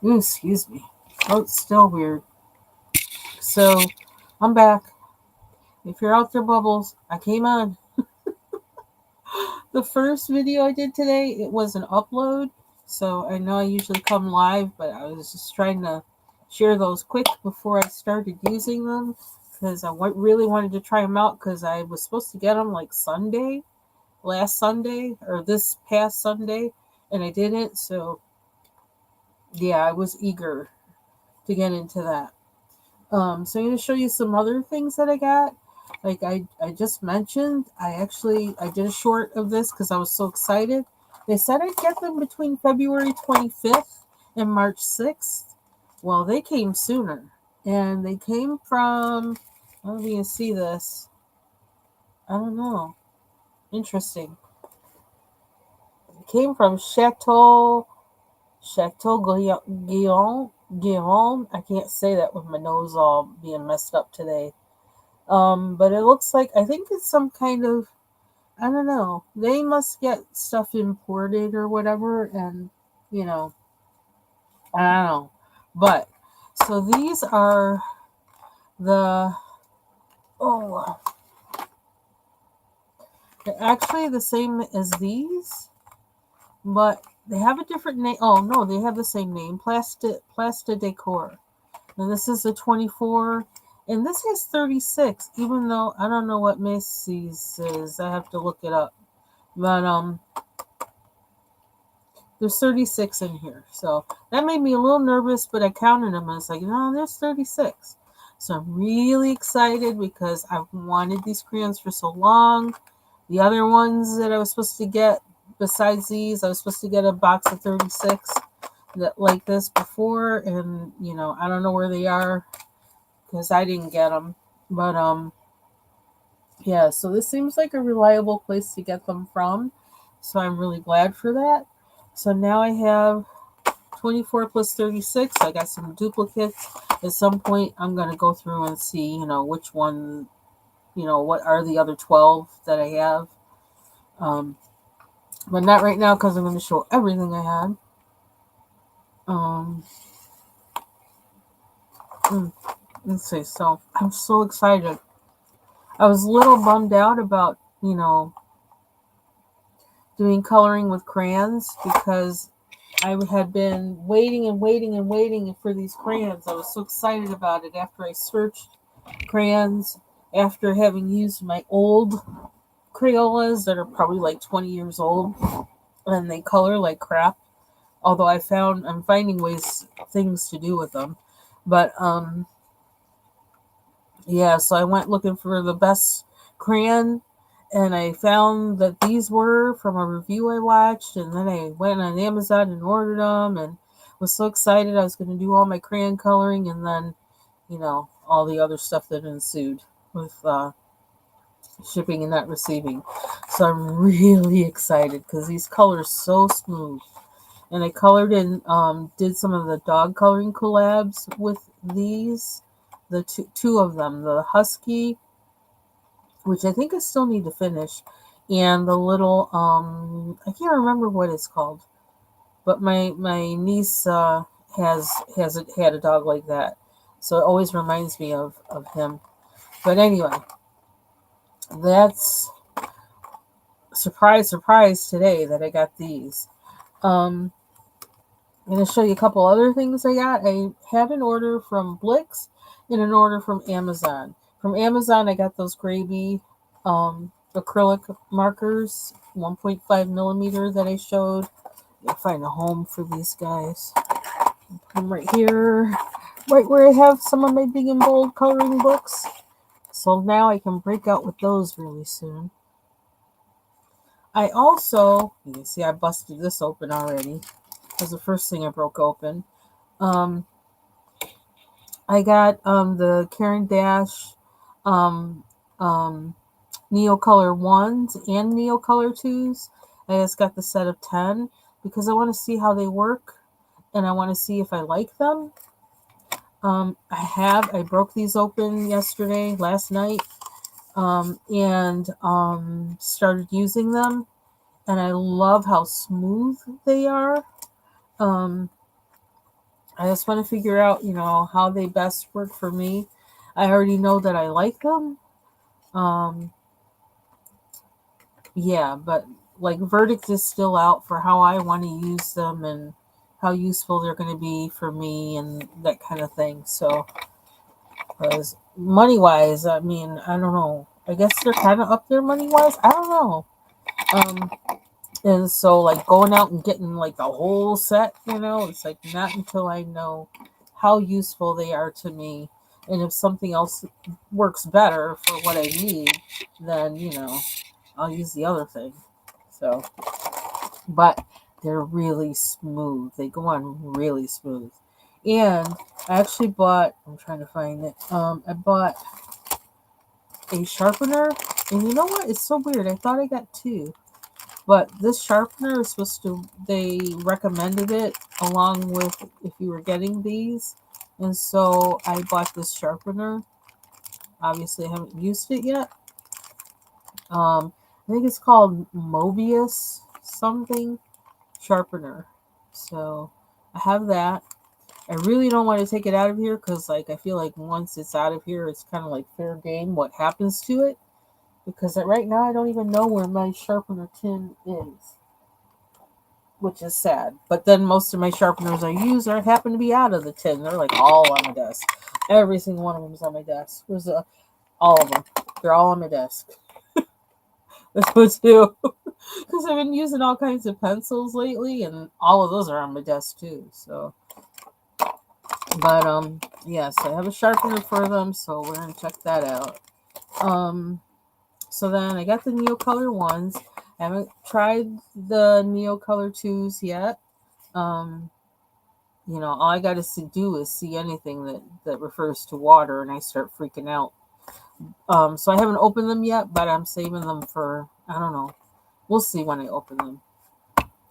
Ooh, excuse me. Throat's still weird. So, I'm back. If you're out there, Bubbles, I came on. The first video I did today, it was an upload. So, I know I usually come live, but I was just trying to share those quick before I started using them. Because really wanted to try them out because I was supposed to get them like Sunday, last Sunday, or this past Sunday, and I didn't. So, yeah, I was eager to get into that. So I'm going to show you some other things that I got. Like I just mentioned, I did a short of this because I was so excited. They said I'd get them between February 25th and March 6th. Well, they came sooner. And they came from, I don't know if you can see this. I don't know. Interesting. It came from Chateau Guillaume. I can't say that with my nose all being messed up today. But it looks like I think it's some kind of, I don't know. They must get stuff imported or whatever, and you know, I don't know. But so these are the oh, they're actually the same as these, but they have a different name. Oh no, they have the same name, Plasta Decor. And this is the 24, and this has 36. Even though I don't know what Macy's is, I have to look it up. But there's 36 in here. So that made me a little nervous, but I counted them and it's like, no, there's 36. So I'm really excited because I've wanted these crayons for so long. The other ones that I was supposed to get, besides these, I was supposed to get a box of 36 that like this before, and I don't know where they are because I didn't get them. But yeah, so this seems like a reliable place to get them from. So I'm really glad for that. So now I have 24 plus 36. I got some duplicates. At some point, I'm going to go through and see, which one, what are the other 12 that I have. Um, but not right now because I'm going to show everything I had. Um, mm, let's see. So I'm so excited. I was a little bummed out about, doing coloring with crayons because I had been waiting and waiting and waiting for these crayons. I was so excited about it after I searched crayons after having used my old Crayolas that are probably like 20 years old and they color like crap. Although I'm finding things to do with them. But yeah, so I went looking for the best crayon and I found that these were from a review I watched, and then I went on Amazon and ordered them and was so excited I was going to do all my crayon coloring, and then all the other stuff that ensued with shipping and not receiving. So I'm really excited because these colors so smooth. And I colored and did some of the dog coloring collabs with these. The two of them, the husky, which I think I still need to finish, and the little I can't remember what it's called, but my niece has had a dog like that, so it always reminds me of him. But anyway, that's surprise surprise today that I got these. Um, I'm going to show you a couple other things I got. I had an order from Blix and an order from Amazon. From Amazon, I got those Gravy acrylic markers, 1.5 millimeter that I showed. I'll find a home for these guys. Put them right here, right where I have some of my big and bold coloring books. So now I can break out with those really soon. I also, you can see I busted this open already. It was the first thing I broke open. Um, I got the Karen Dash um, um, Neocolor 1s and Neocolor 2s. I just got the set of 10 because I want to see how they work and I want to see if I like them. I broke these open last night, and started using them. And I love how smooth they are. Um, I just want to figure out, how they best work for me. I already know that I like them. Um, yeah, but like verdict is still out for how I want to use them and how useful they're going to be for me and that kind of thing. So, because money wise, I mean, I don't know. I guess they're kind of up there money wise. I don't know. Um, and so like going out and getting like the whole set, it's like not until I know how useful they are to me, and if something else works better for what I need, then I'll use the other thing. So, but they're really smooth. They go on really smooth. And I actually bought. I'm trying to find it. I bought a sharpener, and you know what? It's so weird. I thought I got two, but this sharpener is supposed to. They recommended it along with if you were getting these, and so I bought this sharpener. Obviously, I haven't used it yet. I think it's called Mobius something sharpener. So I have that. I really don't want to take it out of here because, like, I feel like once it's out of here, it's kind of like fair game what happens to it. Because right now, I don't even know where my sharpener tin is, which is sad. But then most of my sharpeners I use are happen to be out of the tin. They're like all on my desk. Every single one of them is on my desk. All of them. They're all on my desk. That's what too. Because I've been using all kinds of pencils lately, and all of those are on my desk too. So, but yes, I have a sharpener for them, so we're gonna check that out. Um, so then I got the Neocolor ones. I haven't tried the Neocolor twos yet. Um, all I got to do is see anything that refers to water, and I start freaking out. So I haven't opened them yet, but I'm saving them for I don't know. We'll see when I open them.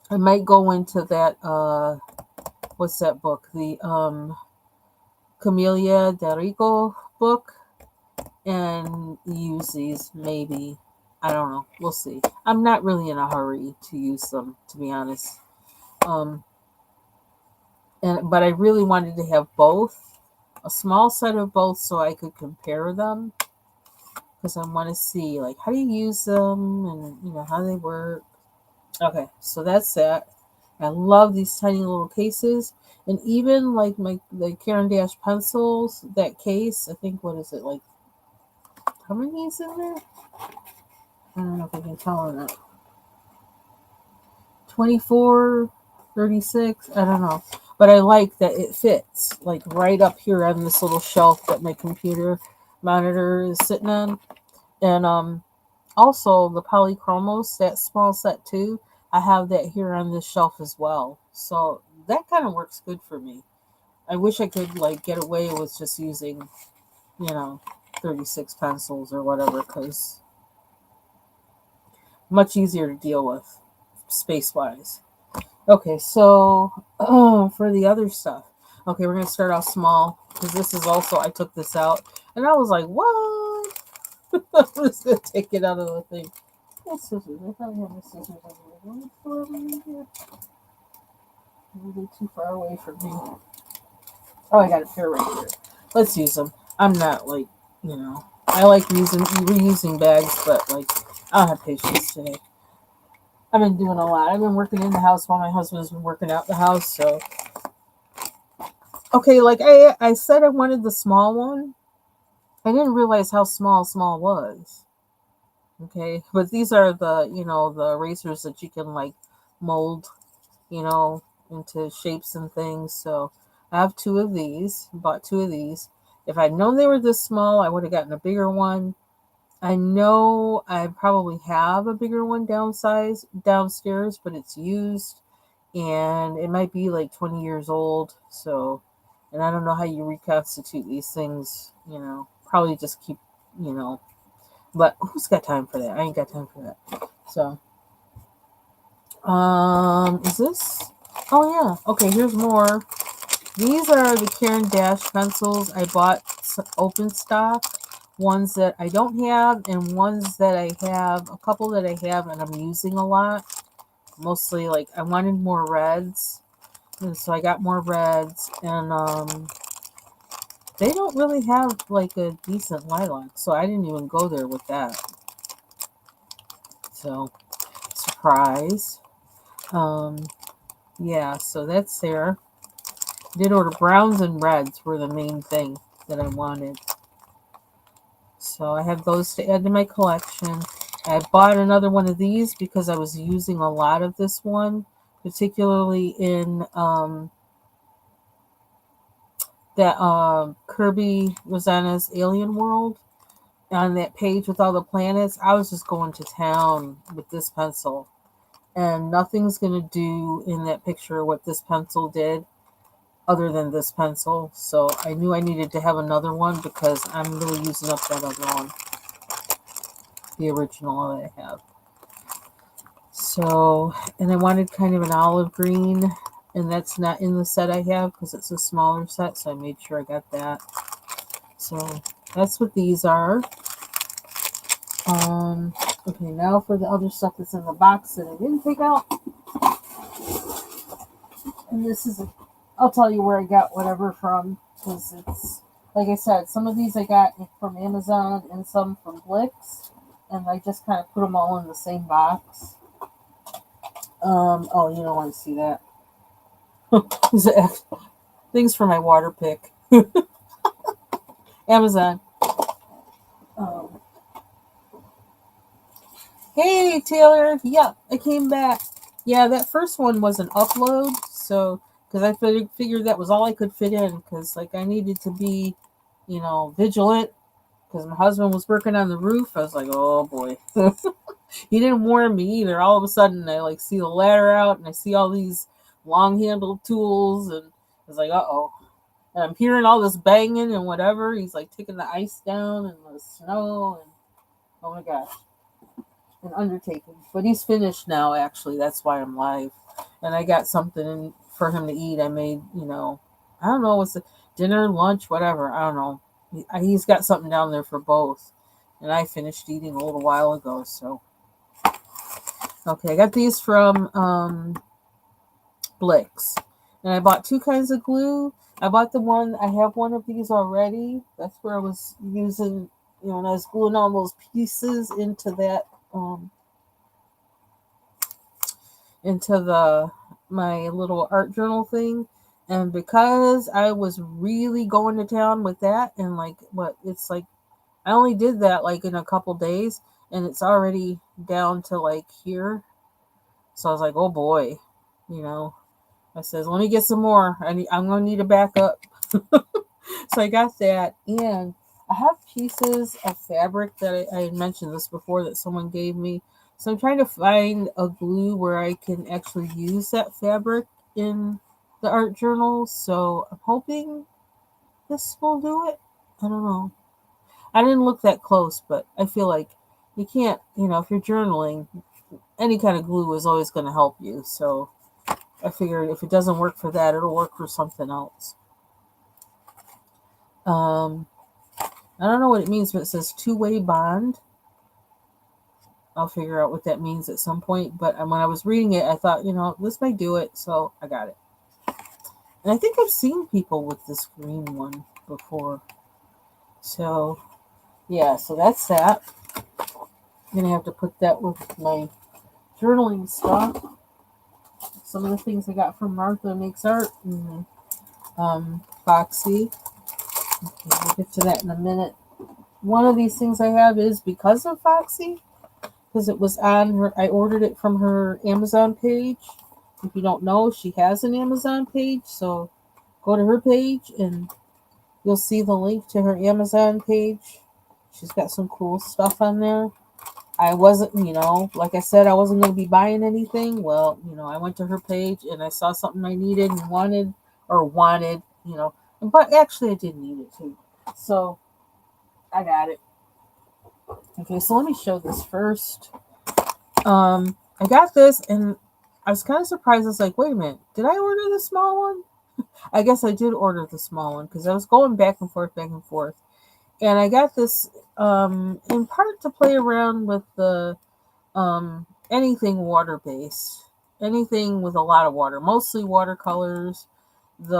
I might go into that what's that book? The Camellia Darico book and use these maybe. I don't know. We'll see. I'm not really in a hurry to use them, to be honest. Um, but I really wanted to have both, a small set of both, so I could compare them because I want to see like how do you use them and how they work. Okay, so that's that. I love these tiny little cases, and even like my the Caran d'Ache pencils. That case, I think, what is it like? How many is in there? I don't know if I can tell or not. 24, 36. I don't know, but I like that it fits like right up here on this little shelf that my computer monitor is sitting on, and also the Polychromos, that small set too. I have that here on this shelf as well. So that kind of works good for me. I wish I could like get away with just using, you know, 36 pencils or whatever cuz much easier to deal with space-wise. Okay, so for the other stuff. Okay, we're going to start off small cuz this is also I took this out and I was like, "What?" I'm just going to take it out of the thing. What's scissors? I probably have my scissors over here. Maybe too far away from me. Oh, I got a pair right here. Let's use them. I'm not like, I like using reusing bags, but like, I don't have patience today. I've been doing a lot. I've been working in the house while my husband's been working out the house. So, okay, like I said, I wanted the small one. I didn't realize how small was. Okay, but these are the erasers that you can like mold, you know, into shapes and things. So I have two of these, bought two of these. If I'd known they were this small, I would have gotten a bigger one. I know I probably have a bigger one downstairs, but it's used and it might be like 20 years old. So, and I don't know how you reconstitute these things, probably just keep, you know, but who's got time for that? I ain't got time for that. So, is this? Oh yeah. Okay, here's more. These are the Caran d'Ache pencils. I bought open stock, ones that I don't have, and ones that I have. A couple that I have, and I'm using a lot. Mostly, like I wanted more reds, And so I got more reds, and they don't really have like a decent lilac, so I didn't even go there with that. So surprise. Um, yeah, so that's there. Did order browns and reds were the main thing that I wanted. So I have those to add to my collection. I bought another one of these because I was using a lot of this one, particularly in that Kirby Rosanna's Alien World. On that page with all the planets, I was just going to town with this pencil. And nothing's going to do in that picture what this pencil did other than this pencil. So I knew I needed to have another one because I'm really using up that other one, the original that I have. So, and I wanted kind of an olive green, and that's not in the set I have because it's a smaller set, so I made sure I got that. So that's what these are. Okay, now for the other stuff that's in the box that I didn't take out. And this is, I'll tell you where I got whatever from, because it's, like I said, some of these I got from Amazon and some from Blix, and I just kind of put them all in the same box. Oh, you don't want to see that. Things for my water pick. Amazon. Um, hey, Taylor. Yeah, I came back. Yeah, that first one was an upload, so because I figured that was all I could fit in, because like I needed to be, vigilant, because my husband was working on the roof. I was like, oh boy. He didn't warn me either. All of a sudden, I like see the ladder out, and I see all these long-handled tools, and I was like, uh oh. And I'm hearing all this banging and whatever. He's like taking the ice down and the snow, and oh my gosh, an undertaking. But he's finished now. Actually, that's why I'm live, and I got something for him to eat. I made, I don't know, what's the dinner, lunch, whatever. I don't know. He's got something down there for both, and I finished eating a little while ago. So okay, I got these from Blix, and I bought two kinds of glue. I bought the one, I have one of these already. That's where I was using, and I was gluing all those pieces into that, into the my little art journal thing. And because I was really going to town with that, and like what it's like, I only did that like in a couple days, and it's already down to like here. So I was like, oh boy, you know. I says, let me get some more. I'm gonna need a backup. So I got that, and I have pieces of fabric that I had mentioned this before that someone gave me. So I'm trying to find a glue where I can actually use that fabric in the art journal. So I'm hoping this will do it. I don't know. I didn't look that close, but I feel like you can't, if you're journaling, any kind of glue is always going to help you. So I figured if it doesn't work for that, it'll work for something else. I don't know what it means, but it says two-way bond. I'll figure out what that means at some point. But when I was reading it, I thought, this might do it. So I got it. And I think I've seen people with this green one before. So, yeah, so that's that. I'm going to have to put that with my journaling stuff. Some of the things I got from Martha Makes Art and Foxy. Okay, we'll get to that in a minute. One of these things I have is because of Foxy, because it was on her. I ordered it from her Amazon page. If you don't know, she has an Amazon page, so go to her page and you'll see the link to her Amazon page. She's got some cool stuff on there. I wasn't, like I said, I wasn't going to be buying anything. Well, I went to her page and I saw something I needed and wanted, but actually I did need it too. So I got it. Okay, so let me show this first. I got this and I was kind of surprised. I was like, wait a minute, did I order the small one? I guess I did order the small one because I was going back and forth, back and forth. And I got this in part to play around with the anything water based. anything with a lot of water, mostly watercolors, the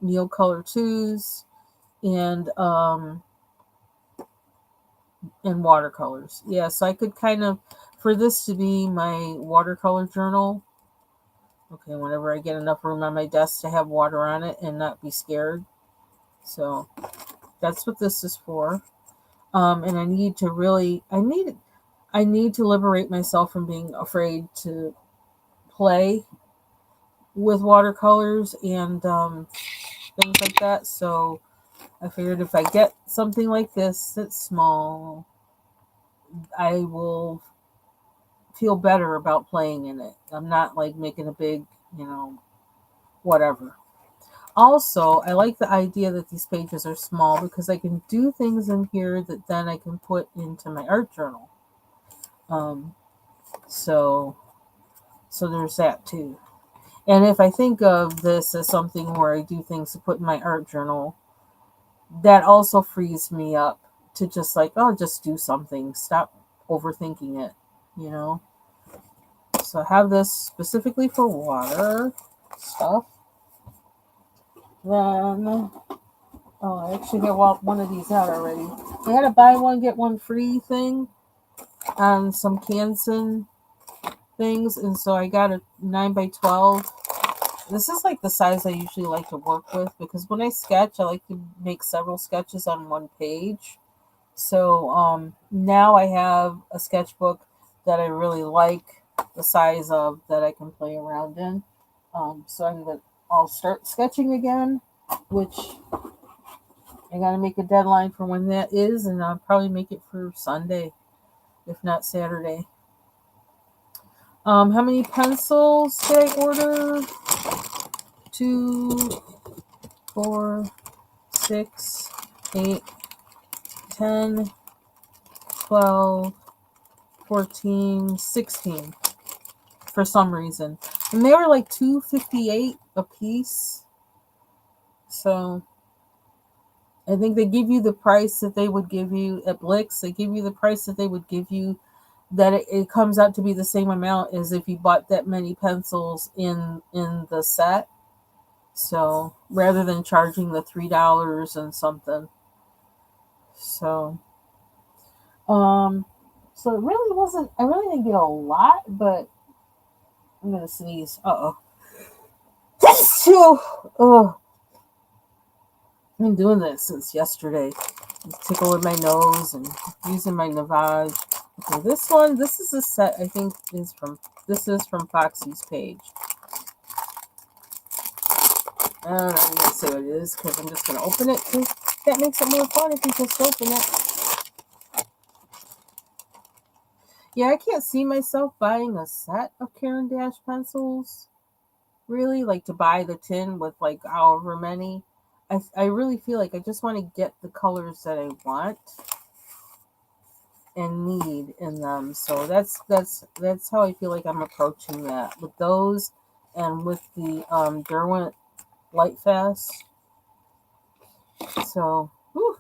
Neocolor 2s, and watercolors. Yeah, so I could kind of, for this to be my watercolor journal, okay, whenever I get enough room on my desk to have water on it and not be scared. So that's what this is for. And I need to really, I need to liberate myself from being afraid to play with watercolors and things like that. So I figured if I get something like this that's small, I will feel better about playing in it. I'm not like making a big, whatever. Also, I like the idea that these pages are small because I can do things in here that then I can put into my art journal. Um, so, so there's that too. And if I think of this as something where I do things to put in my art journal, that also frees me up to just like, oh, just do something. Stop overthinking it, you know? So I have this specifically for water stuff. Then, oh, I actually got one of these out already. I had a buy one, get one free thing on some Canson things. And so I got a 9x12. This is like the size I usually like to work with because when I sketch, I like to make several sketches on one page. So now I have a sketchbook that I really like the size of that I can play around in. So I'll start sketching again, which I gotta make a deadline for when that is, and I'll probably make it for Sunday, if not Saturday. How many pencils did I order? 2, 4, 6, 8, 10, 12, 14, 16 for some reason. And they were like $2.58 a piece. So I think they give you the price that they would give you at Blix. They give you the price that they would give you, that it comes out to be the same amount as if you bought that many pencils in the set. So rather than charging the $3 and something. So so it really wasn't, I really didn't get a lot, but I'm gonna sneeze. Oh, I've been doing this since yesterday. Just tickling my nose and using my Navage. Okay, this is a set I think this is from Foxy's page. I'm not gonna say what it is because I'm just gonna open it because that makes it more fun if you just open it. Yeah, I can't see myself buying a set of Caran d'Ache pencils. Really, like to buy the tin with like however many. I really feel like I just want to get the colors that I want and need in them. So that's how I feel like I'm approaching that with those, and with the Derwent Lightfast. So, whew,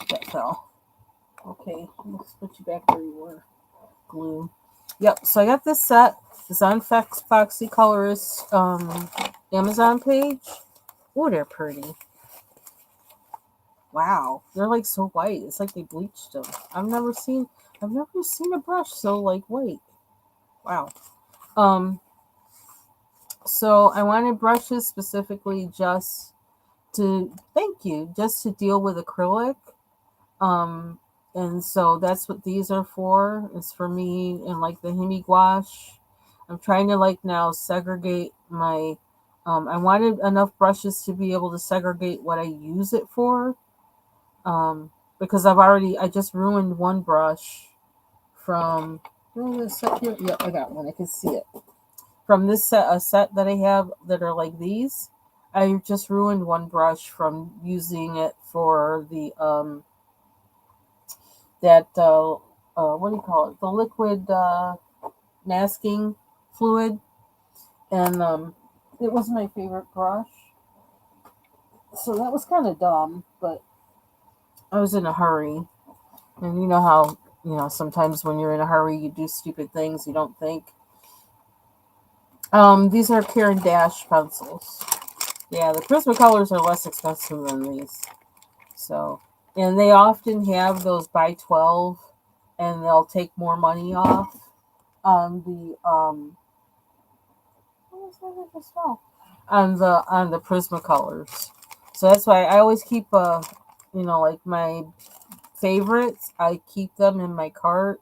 that fell. Okay, let's put you back where you were. Glue. Yep. So I got this set. It's on Foxy Colorist Amazon page. Oh, they're pretty. Wow, they're like so white. It's like they bleached them. I've never seen a brush so like white. Wow. Um. So I wanted brushes specifically just just to deal with acrylic. Um. And so that's what these are for. It's for me and like the Hemi gouache. I'm trying to like now segregate my. I wanted enough brushes to be able to segregate what I use it for. Because I just ruined one brush from, this set here. Yep, I got one. I can see it. From this set, a set that I have that are like these. I just ruined one brush from using it for the, what do you call it? The liquid, masking fluid. And, it was my favorite brush. So that was kind of dumb, but I was in a hurry. And you know how, sometimes when you're in a hurry, you do stupid things you don't think. These are Caran d'Ache pencils. Yeah, the Prismacolors are less expensive than these. So, and they often have those buy 12 and they'll take more money off on the what was that I just saw? On the Prismacolors. So that's why I always keep like my favorites. I keep them in my cart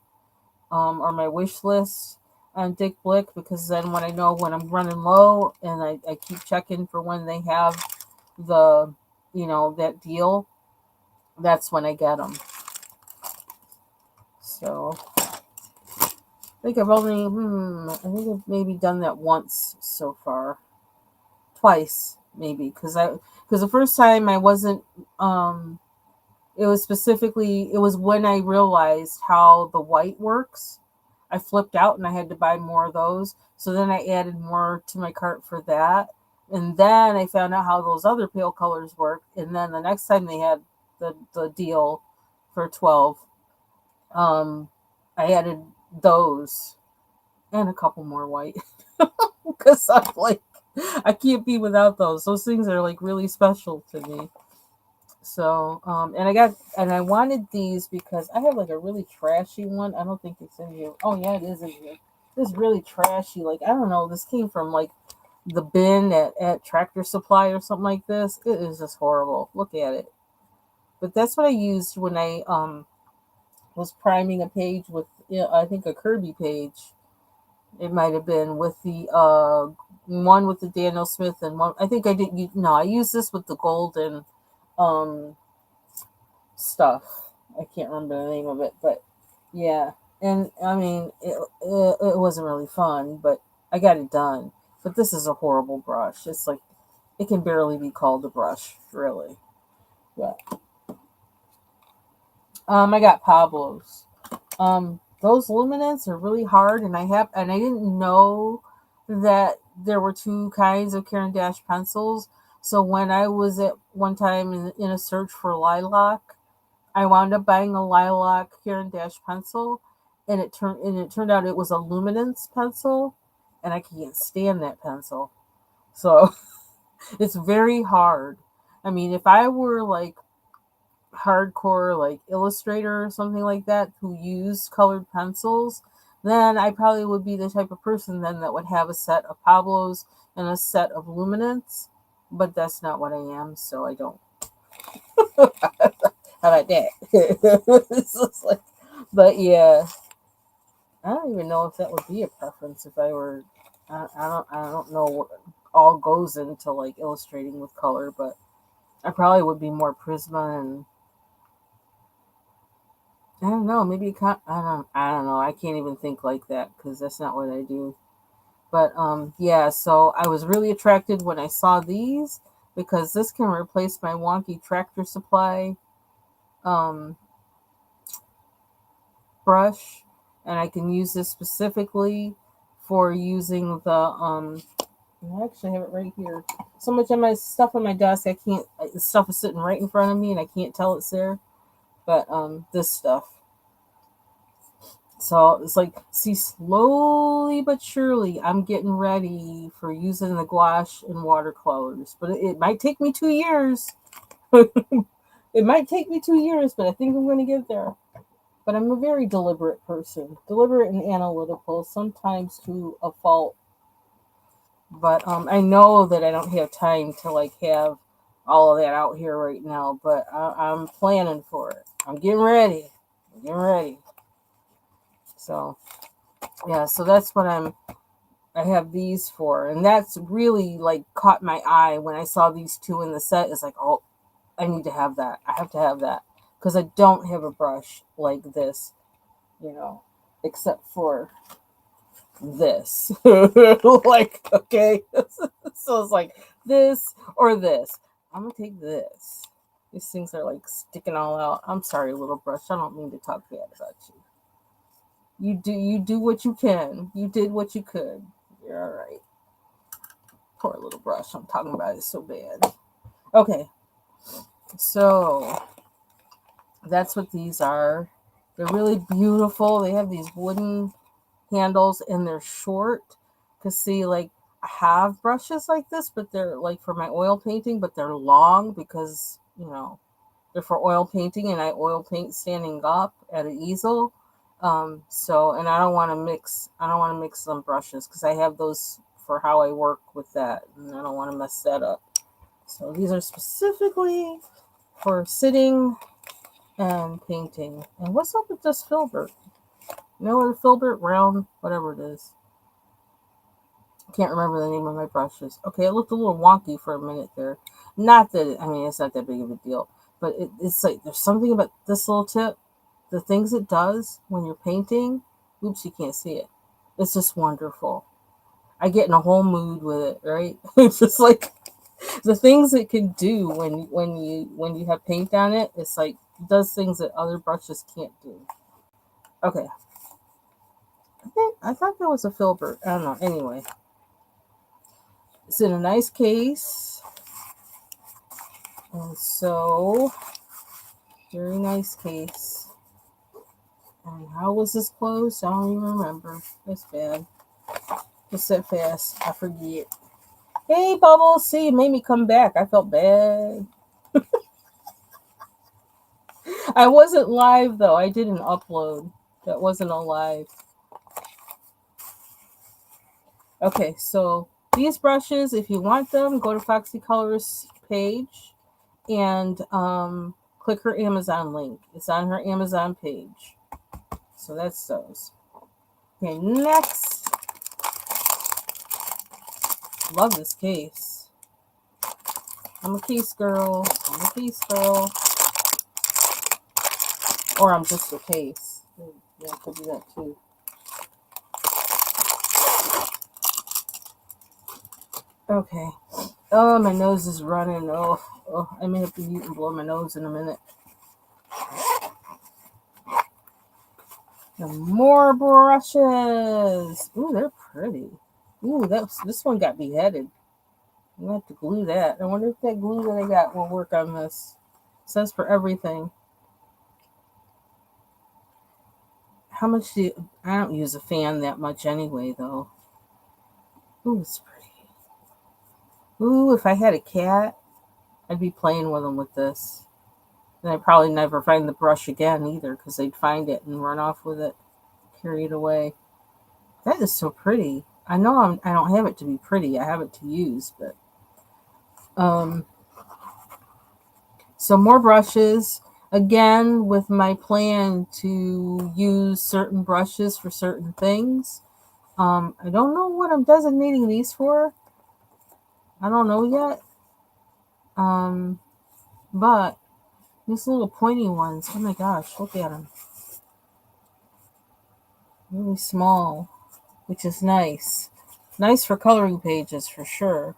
or my wish list on Dick Blick, because then when I know when I'm running low, and I keep checking for when they have the that deal, that's when I get them. So I think I've maybe done that once so far, twice maybe, because the first time I wasn't it was when I realized how the white works. I flipped out and I had to buy more of those. So then I added more to my cart for that. And then I found out how those other pale colors work. And then the next time they had the deal for 12, um, I added those and a couple more white. Because I'm like, I can't be without those. Those things are like really special to me. So, and I wanted these because I have like a really trashy one. I don't think it's in here. Oh yeah, it is in here. This really trashy. Like, I don't know. This came from like the bin at Tractor Supply or something like this. It is just horrible. Look at it. But that's what I used when I was priming a page with, I think a Kirby page. It might have been with the one with the Daniel Smith, and one I think I did. No, I used this with the golden um stuff. I can't remember the name of it, but yeah. And I mean, it wasn't really fun, but I got it done. But this is a horrible brush. It's like it can barely be called a brush, really. But I got Pablo's. Those luminants are really hard, and I didn't know that there were two kinds of Caran d'Ache pencils. So when I was at one time in a search for lilac, I wound up buying a lilac Caran d'Ache pencil, and it turned out it was a luminance pencil, and I can't stand that pencil. So it's very hard. I mean, if I were like hardcore like illustrator or something like that who used colored pencils, then I probably would be the type of person then that would have a set of Pablos and a set of luminance. But that's not what I am, so I don't. How about that? It's just like, but yeah, I don't even know if that would be a preference if I were. I don't know what all goes into like illustrating with color, but I probably would be more Prisma, and I don't know. Maybe I don't know. I can't even think like that because that's not what I do. But yeah. So I was really attracted when I saw these because this can replace my wonky Tractor Supply um brush, and I can use this specifically for using the I actually have it right here. So much of my stuff on my desk, I can't. The stuff is sitting right in front of me, and I can't tell it's there. But this stuff. So it's like, see, slowly but surely, I'm getting ready for using the gouache and watercolors. But it might take me 2 years. It might take me 2 years, but I think I'm going to get there. But I'm a very deliberate person, deliberate and analytical, sometimes to a fault. But I know that I don't have time to like have all of that out here right now. But I'm planning for it. I'm getting ready. I'm getting ready. So yeah, so that's what I have these for, and that's really like caught my eye when I saw these two in the set. It's like, oh, I need to have that. I have to have that because I don't have a brush like this, you know, except for this. Like, okay. So it's like this or this. I'm gonna take this. These things are like sticking all out. I'm sorry, little brush. I don't mean to talk bad about you. You do what you can. You did what you could. You're all right. Poor little brush. I'm talking about it so bad. Okay, so that's what these are. They're really beautiful. They have these wooden handles and they're short. Cause see, like have brushes like this, but they're like for my oil painting, but they're long because, they're for oil painting and I oil paint standing up at an easel. So, and I don't want to mix some brushes because I have those for how I work with that and I don't want to mess that up. So these are specifically for sitting and painting. And what's up with this filbert? You know what a filbert? Round, whatever it is. I can't remember the name of my brushes. Okay, it looked a little wonky for a minute there. Not that, it's not that big of a deal. But it's like, there's something about this little tip, the things it does when you're painting. Oops, you can't see it. It's just wonderful. I get in a whole mood with it, right? It's just like the things it can do when you have paint on it. It's like it does things that other brushes can't do. Okay, I thought that was a filbert. I don't know. Anyway, it's in a nice case, and so very nice case. And how was this closed? I don't even remember. That's bad. Just that fast. I forget. Hey, Bubbles. See, you made me come back. I felt bad. I wasn't live, though. I did an upload. That wasn't a live. Okay, so these brushes, if you want them, go to Foxy Colors page and click her Amazon link. It's on her Amazon page. So that's those. Okay, next. Love this case. I'm a case girl. I'm a case girl. Or I'm just a case. Yeah, I could do that too. Okay. Oh, my nose is running. Oh, I may have to mute and blow my nose in a minute. And more brushes. Ooh, they're pretty. Ooh, this one got beheaded. I'm gonna have to glue that. I wonder if that glue that I got will work on this. It says for everything. How much I don't use a fan that much anyway, though. Ooh, it's pretty. Ooh, if I had a cat, I'd be playing with them with this. And I'd probably never find the brush again either because they'd find it and run off with it, carry it away. That is so pretty. I know I don't have it to be pretty. I have it to use, but some more brushes. Again, with my plan to use certain brushes for certain things. I don't know what I'm designating these for. I don't know yet. But these little pointy ones, oh my gosh, look at them. Really small, which is nice. Nice for coloring pages for sure.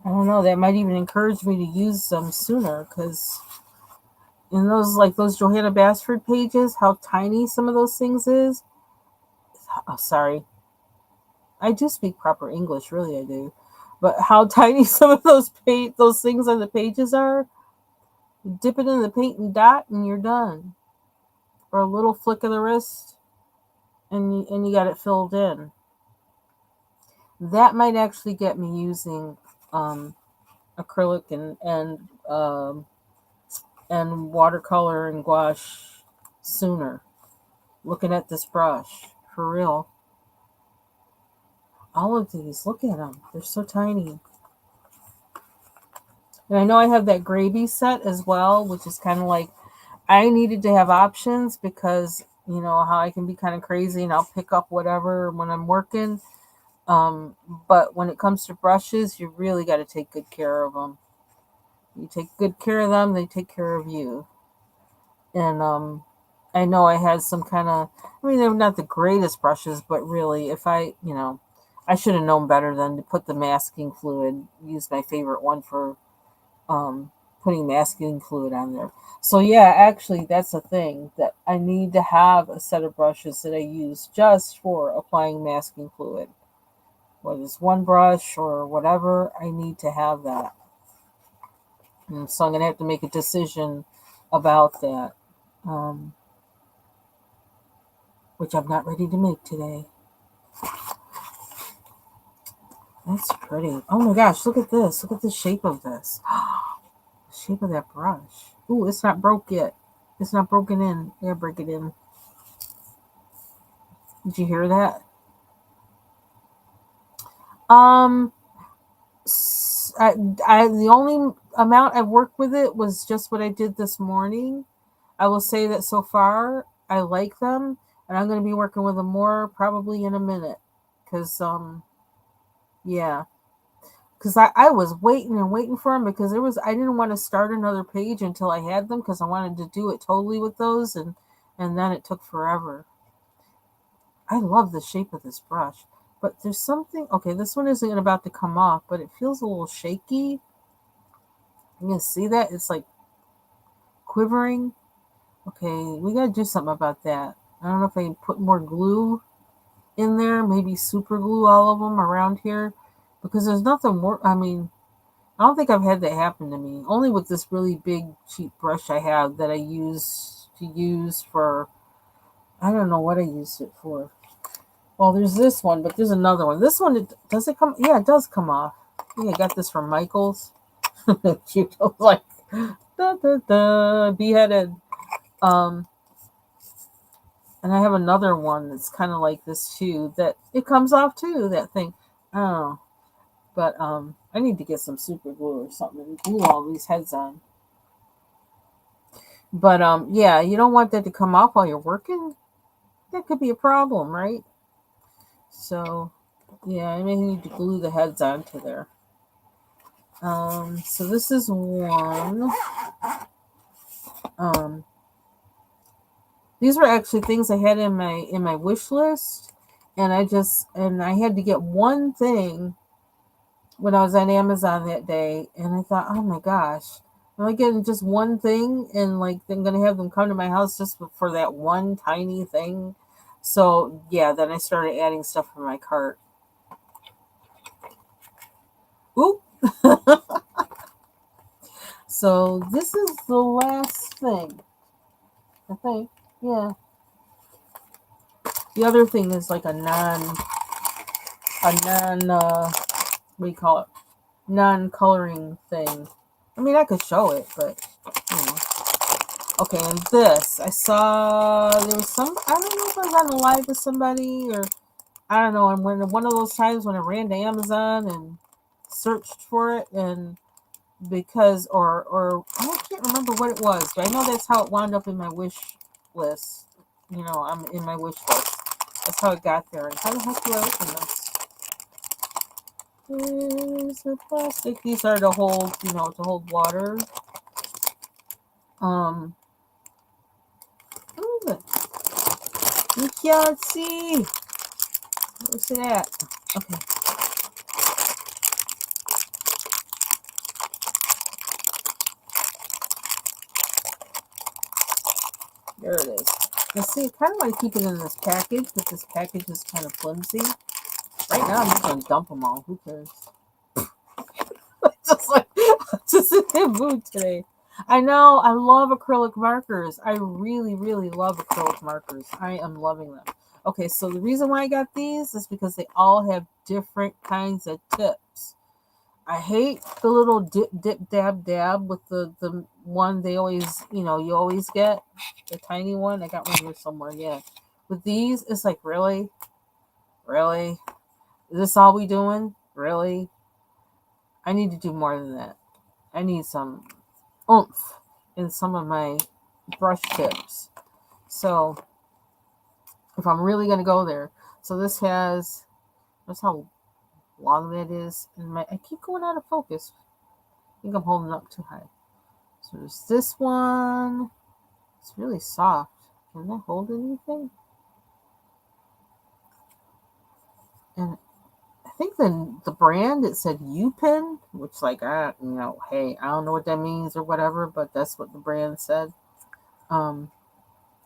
I don't know, that might even encourage me to use them sooner because in those Johanna Basford pages, how tiny some of those things is. Oh, sorry. I do speak proper English, really I do. But how tiny some of those things on the pages are. You dip it in the paint and dot and you're done. Or a little flick of the wrist and you got it filled in. That might actually get me using acrylic and watercolor and gouache sooner. Looking at this brush, for real. All of these, look at them. They're so tiny. And I know I have that gravy set as well, which is kind of like, I needed to have options because, you know, how I can be kind of crazy and I'll pick up whatever when I'm working. But when it comes to brushes, you really got to take good care of them. You take good care of them, they take care of you. And I know I had some kind of, they're not the greatest brushes, but really, if I should have known better than to put the masking fluid, use my favorite one for putting masking fluid on there. So yeah, actually, that's a thing that I need to have a set of brushes that I use just for applying masking fluid. Whether it's one brush or whatever, I need to have that. And so I'm going to have to make a decision about that, which I'm not ready to make today. That's pretty. Oh my gosh, look at this. Look at the shape of this. The shape of that brush. Ooh, it's not broke yet. It's not broken in. Yeah, break it in. Did you hear that? Um, I, the only amount I've worked with it was just what I did this morning. I will say that so far I like them, and I'm going to be working with them more probably in a minute. Cause yeah, because I was waiting and waiting for them because I didn't want to start another page until I had them because I wanted to do it totally with those, and then it took forever. I love the shape of this brush, but there's something. Okay, this one isn't about to come off, but it feels a little shaky. You can see that it's like quivering. Okay, we gotta do something about that. I don't know if I can put more glue in there, maybe super glue all of them around here, because there's nothing more. I mean, I don't think I've had that happen to me. Only with this really big cheap brush I have that I use for. I don't know what I used it for. Well, there's this one, but there's another one. This one, does it come? Yeah, it does come off. I think I got this from Michaels. Cute, like da da da, beheaded. Um, and I have another one that's kind of like this too. That it comes off too. That thing. I don't know, but I need to get some super glue or something and glue all these heads on. But yeah, you don't want that to come off while you're working. That could be a problem, right? So yeah, I may need to glue the heads onto there. So this is one. Um, these were actually things I had in my wish list, and I had to get one thing when I was on Amazon that day, and I thought, oh my gosh, am I getting just one thing, and like I'm gonna have them come to my house just for that one tiny thing? So yeah, then I started adding stuff from my cart. Oop. So this is the last thing, I think. Yeah. The other thing is like a non what do you call it? Non-coloring thing. I mean, I could show it, but you know. Okay, and this I saw there was some. I don't know if I was on a live with somebody or I don't know. And when one of those times when I ran to Amazon and searched for it, and because or I can't remember what it was, but I know that's how it wound up in my wish list. You know, I'm in my wish list. That's how it got there. And how the heck do I open this? There's the plastic. These are to hold, to hold water. What is it? You can't see. Where's it at? Okay. There it is. Now see, I kind of want to keep it in this package, but this package is kind of flimsy. Right now, I'm just going to dump them all. Who cares? just like, just in the mood today. I know, I love acrylic markers. I really, really love acrylic markers. I am loving them. Okay, so the reason why I got these is because they all have different kinds of tips. I hate the little dip, dip, dab, dab with the one they always, you always get. The tiny one. I got one here somewhere, yeah. With these, it's like, really? Really? Is this all we doing? Really? I need to do more than that. I need some oomph in some of my brush tips. So if I'm really going to go there. So this has, that's how long that is. And I keep going out of focus. I think I'm holding up too high. So there's this one. It's really soft. Can I hold anything? And I think the brand, it said U-Pen, which like hey, I don't know what that means or whatever, but that's what the brand said. Um,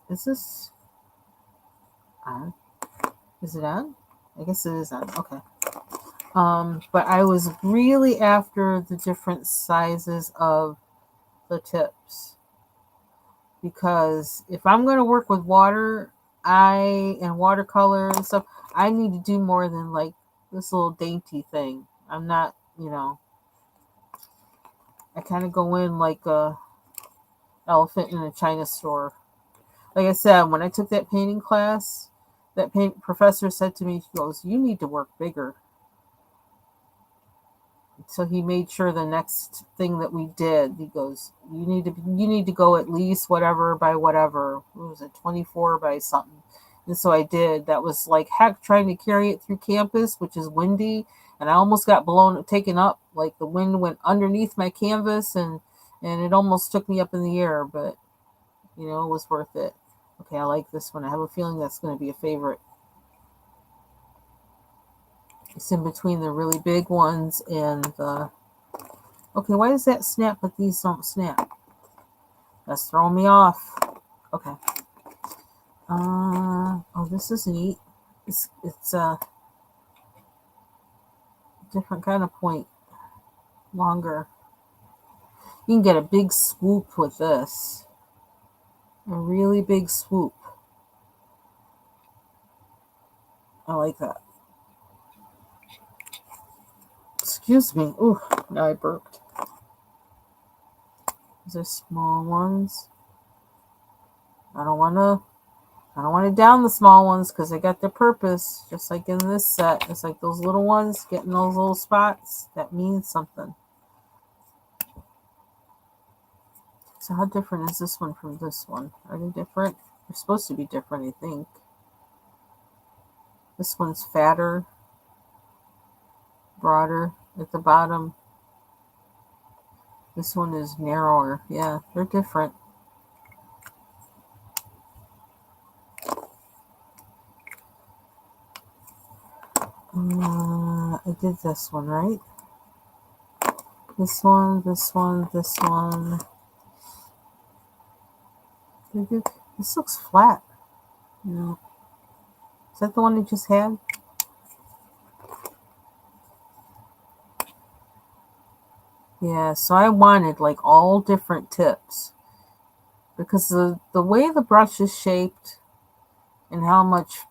is this on? Is it on? I guess it is on. Okay. But I was really after the different sizes of the tips because if I'm going to work with water, and watercolor and stuff, I need to do more than like this little dainty thing. I'm not, I kind of go in like a elephant in a china store. Like I said, when I took that painting class, that paint professor said to me, she goes, "You need to work bigger." So he made sure the next thing that we did, he goes, you need to go at least whatever by whatever. What was it, 24 by something? And so I did. That was like heck trying to carry it through campus, which is windy, and I almost got taken up. Like the wind went underneath my canvas, and it almost took me up in the air, but it was worth it. Okay, I like this one. I have a feeling that's going to be a favorite. It's in between the really big ones and the... Okay, why does that snap but these don't snap? That's throwing me off. Okay. Oh, this is neat. It's a different kind of point. Longer. You can get a big swoop with this. A really big swoop. I like that. Excuse me. Ooh, now I burped. These are small ones. I don't want to down the small ones because they got their purpose. Just like in this set. It's like those little ones getting those little spots. That means something. So how different is this one from this one? Are they different? They're supposed to be different, I think. This one's fatter, broader at the bottom. This one is narrower. Yeah, they're different. I did this one, right? This one, this one, this one. This looks flat. No. Is that the one you just had? Yeah, so I wanted like all different tips. Because the way the brush is shaped and how much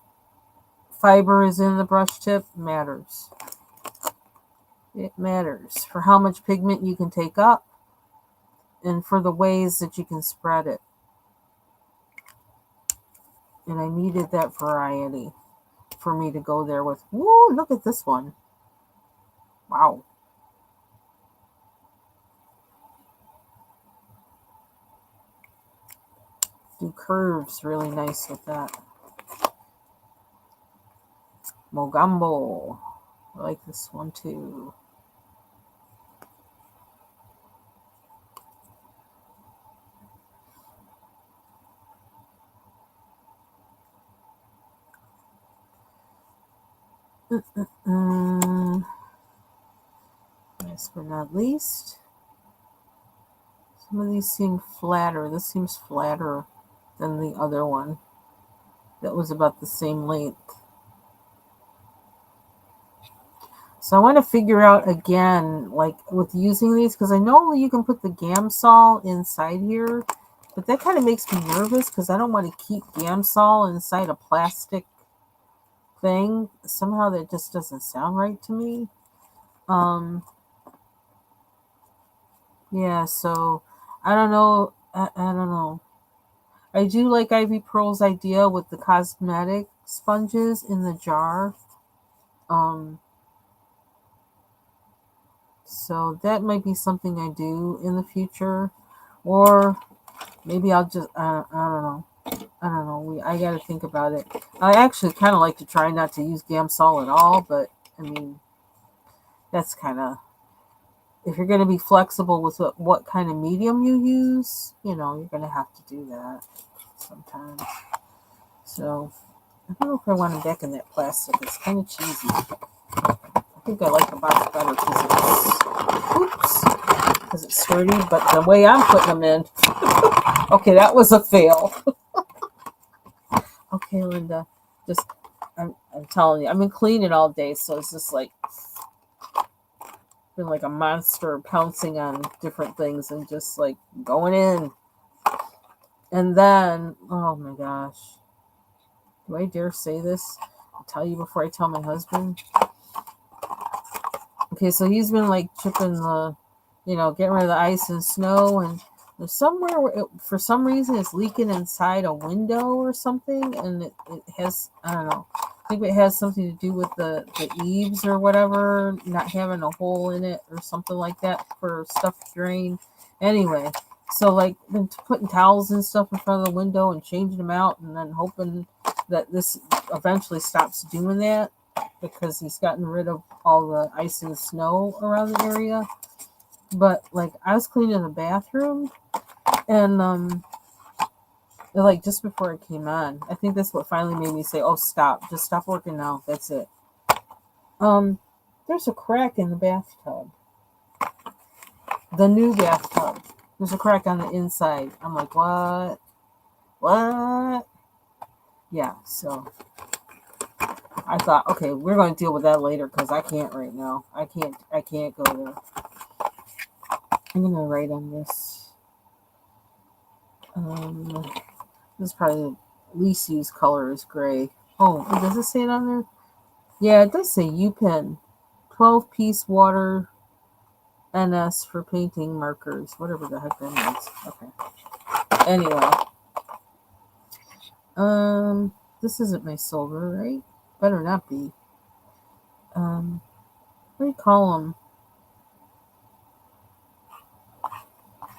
fiber is in the brush tip matters. It matters for how much pigment you can take up and for the ways that you can spread it. And I needed that variety for me to go there with. Woo, look at this one. Wow. Do curves really nice with that. Mogambo. I like this one too. Last but not least, some of these seem flatter. This seems flatter than the other one. That was about the same length. So I want to figure out again, like with using these, because I know you can put the Gamsol inside here, but that kind of makes me nervous because I don't want to keep Gamsol inside a plastic thing. Somehow that just doesn't sound right to me. Yeah, so I don't know. I don't know. I do like Ivy Pearl's idea with the cosmetic sponges in the jar. So that might be something I do in the future, or maybe I'll just I don't know. I don't know. I got to think about it. I actually kind of like to try not to use Gamsol at all, but I mean that's kind of, if you're going to be flexible with what kind of medium you use, you're going to have to do that sometimes. So I don't know if I want it back in that plastic. It's kind of cheesy. I think I like the box better because it's sturdy, but the way I'm putting them in, okay, that was a fail. Okay, Linda, just I'm telling you, I've been cleaning all day, so it's just like been like a monster pouncing on different things and just like going in. And then, oh my gosh, do I dare say this? I'll tell you before I tell my husband. Okay, so he's been like chipping the, getting rid of the ice and snow, and there's somewhere where for some reason it's leaking inside a window or something, and it has, I don't know. I think it has something to do with the eaves or whatever, not having a hole in it or something like that for stuff to drain. Anyway, so like been putting towels and stuff in front of the window and changing them out, and then hoping that this eventually stops doing that because he's gotten rid of all the ice and snow around the area. But like I was cleaning the bathroom and like just before it came on, I think that's what finally made me say, "Oh, stop! Just stop working now. That's it." Um, there's a crack in the bathtub. The new bathtub. There's a crack on the inside. I'm like, what? What? Yeah. So I thought, okay, we're going to deal with that later because I can't right now. I can't. I can't go there. I'm gonna write on this. This is probably least used color is gray. Oh, does it say it on there? Yeah, it does say UPenn. 12-piece water NS for painting markers. Whatever the heck that means. Okay. Anyway. This isn't my silver, right? Better not be. What do you call them?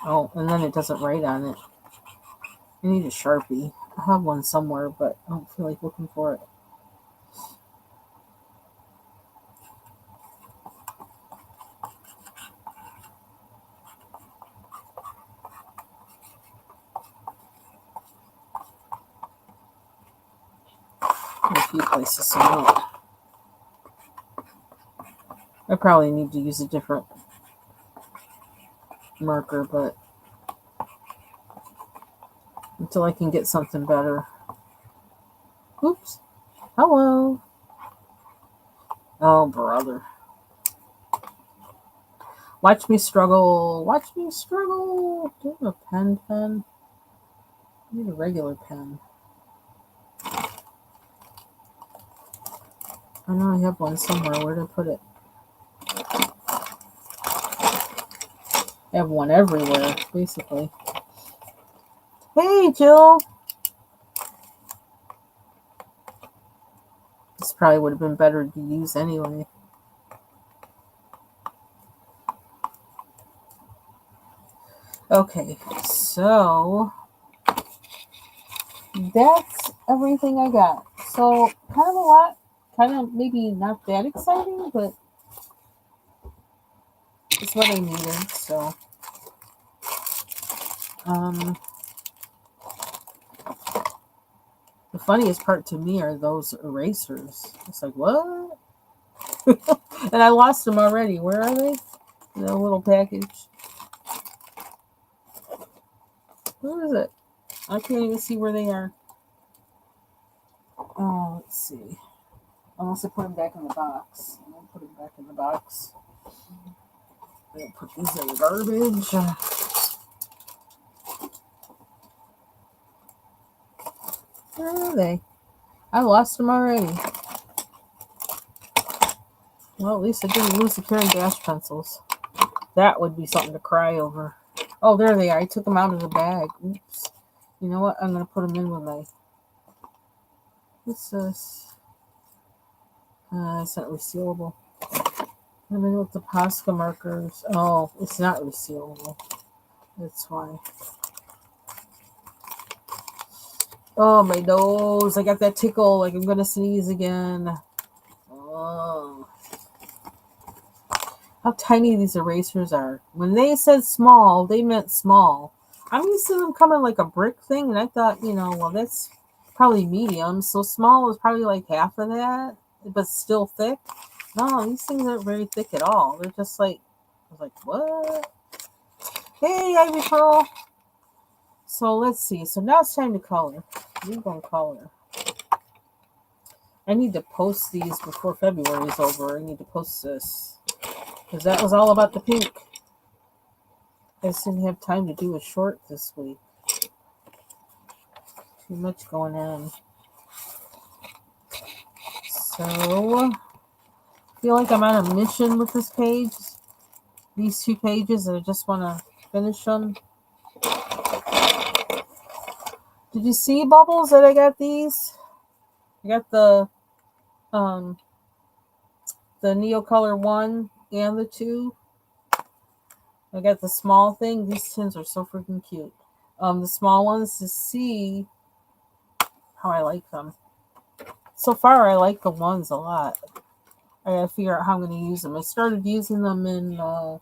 Oh, and then it doesn't write on it. I need a Sharpie. I have one somewhere, but I don't feel like looking for it. In a few places somewhere. I probably need to use a different marker, but until I can get something better. Oops. Hello. Oh, brother. Watch me struggle. Watch me struggle. Do you have a pen? I need a regular pen. I know I have one somewhere. Where did I put it? I have one everywhere, basically. Hey, Jill. This probably would have been better to use anyway. Okay, so that's everything I got. So kind of a lot, kind of maybe not that exciting, but it's what I needed. So, the funniest part to me are those erasers. It's like what? And I lost them already. Where are they? In a little package. Where is it? I can't even see where they are. Oh, let's see. Unless I put them back in the box. I'll put them back in the box. I'll put these in the garbage. Where are they? I lost them already. Well, at least I didn't lose the Caran d'Ache pencils. That would be something to cry over. Oh, there they are. I took them out of the bag. Oops. You know what? I'm going to put them in with my... What's this? It's not resealable. I'm in with the Posca markers. Oh, it's not resealable. That's why. Oh, my nose. I got that tickle like I'm going to sneeze again. Oh. How tiny these erasers are. When they said small, they meant small. I'm used to them coming like a brick thing, and I thought, well, that's probably medium. So small is probably like half of that, but still thick. No, these things aren't very thick at all. They're just like, I was like, what? Hey, Ivy Pearl. So let's see. So now it's time to color. We're going to color. I need to post these before February is over. I need to post this. Because that was all about the pink. I just didn't have time to do a short this week. Too much going on. So, feel like I'm on a mission with this page. These 2 pages, and I just want to finish them. Did you see, Bubbles, that I got these? I got the Neocolor 1 and the 2. I got the small thing. These tins are so freaking cute. The small ones to see how I like them. So far, I like the ones a lot. I gotta figure out how I'm gonna use them. I started using them in the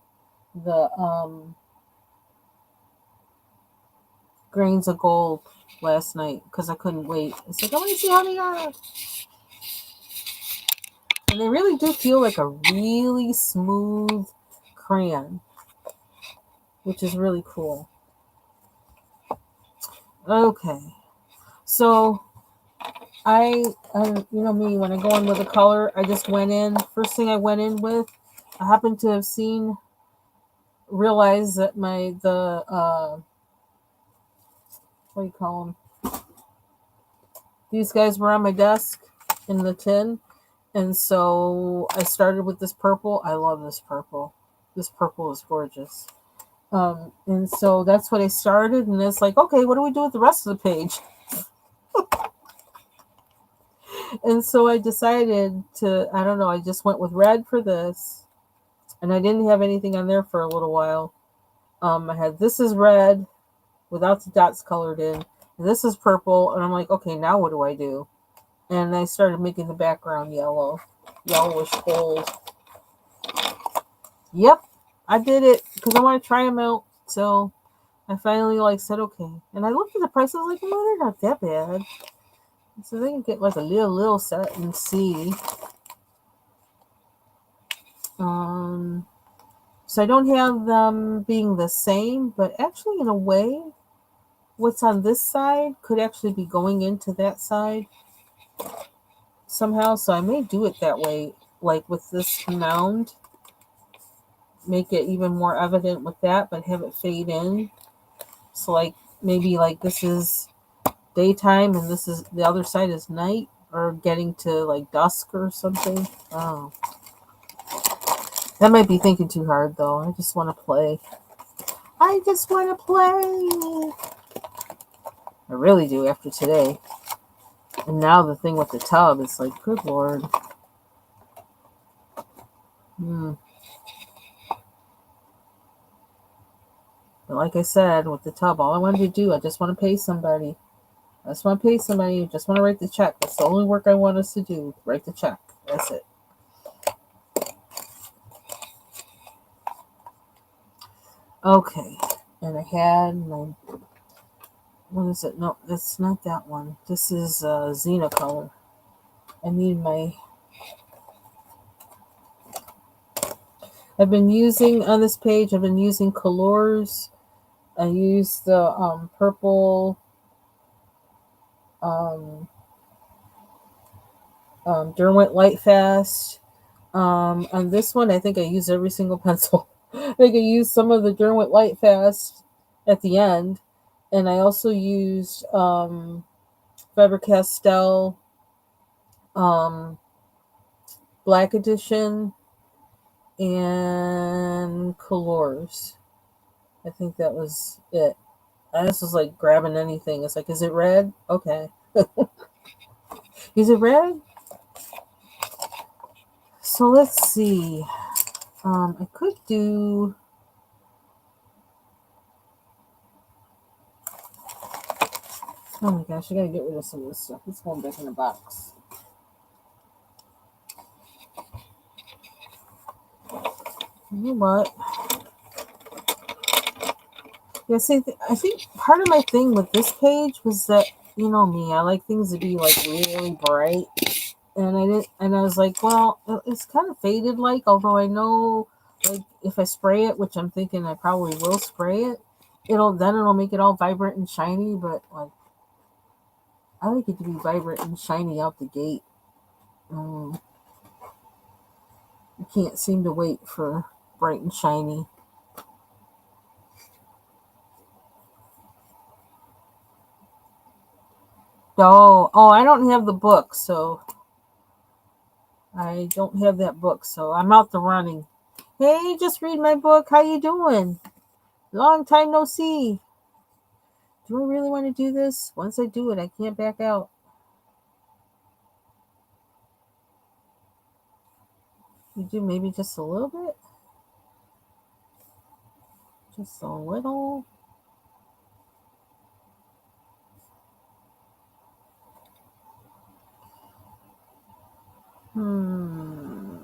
grains of gold last night because I couldn't wait. It's like, I want to see how they are. And they really do feel like a really smooth crayon, which is really cool. Okay, so you know me, when I go in with a color, I just went in. First thing I went in with, I happened to have realized that what do you call them? These guys were on my desk in the tin. And so I started with this purple. I love this purple. This purple is gorgeous. And so that's what I started. And it's like, okay, what do we do with the rest of the page? And so I decided I don't know, I just went with red for this. And I didn't have anything on there for a little while. I had this is red without the dots colored in. And this is purple. And I'm like, okay, now what do I do? And I started making the background yellowish gold. Yep, I did it because I want to try them out. So I finally said okay. And I looked at the prices like, well, they're not that bad. So they can get like a little set and see. So I don't have them being the same, but actually in a way, what's on this side could actually be going into that side somehow. So I may do it that way, like with this mound. Make it even more evident with that, but have it fade in. So maybe this is daytime and this is the other side is night, or getting to dusk or something. Oh, that might be thinking too hard though. I just want to play. I really do after today. And now the thing with the tub is like, good lord. But like I said, with the tub, all I wanted to do, I just want to pay somebody. I just want to write the check. That's the only work I want us to do. Write the check. That's it. Okay. And I had my... What is it? No, that's not that one. This is Xenocolor. I need my... I've been using, on this page, I've been using Colors. I use the purple Derwent Lightfast. On this one, I think I use every single pencil. I think I used some of the Derwent Lightfast at the end. And I also used Faber-Castell Black Edition and Colors. I think that was it. I just was like grabbing anything. It's like, is it red? Okay. Is it red? So let's see. I could do... Oh my gosh, I gotta get rid of some of this stuff. It's going back in the box. You know what? Yeah, see, I think part of my thing with this page was that, you know me, I like things to be really bright. And I was like, well, it's kind of faded although I know if I spray it, which I'm thinking I probably will spray it, it'll make it all vibrant and shiny, but I like it to be vibrant and shiny out the gate. I can't seem to wait for bright and shiny. Oh, I don't have the book, so I I don't have that book, so I'm out the running. Hey, just read my book. How you doing? Long time no see. Do I really want to do this? Once I do it, I can't back out. You do maybe just a little bit? Just a little? Hmm.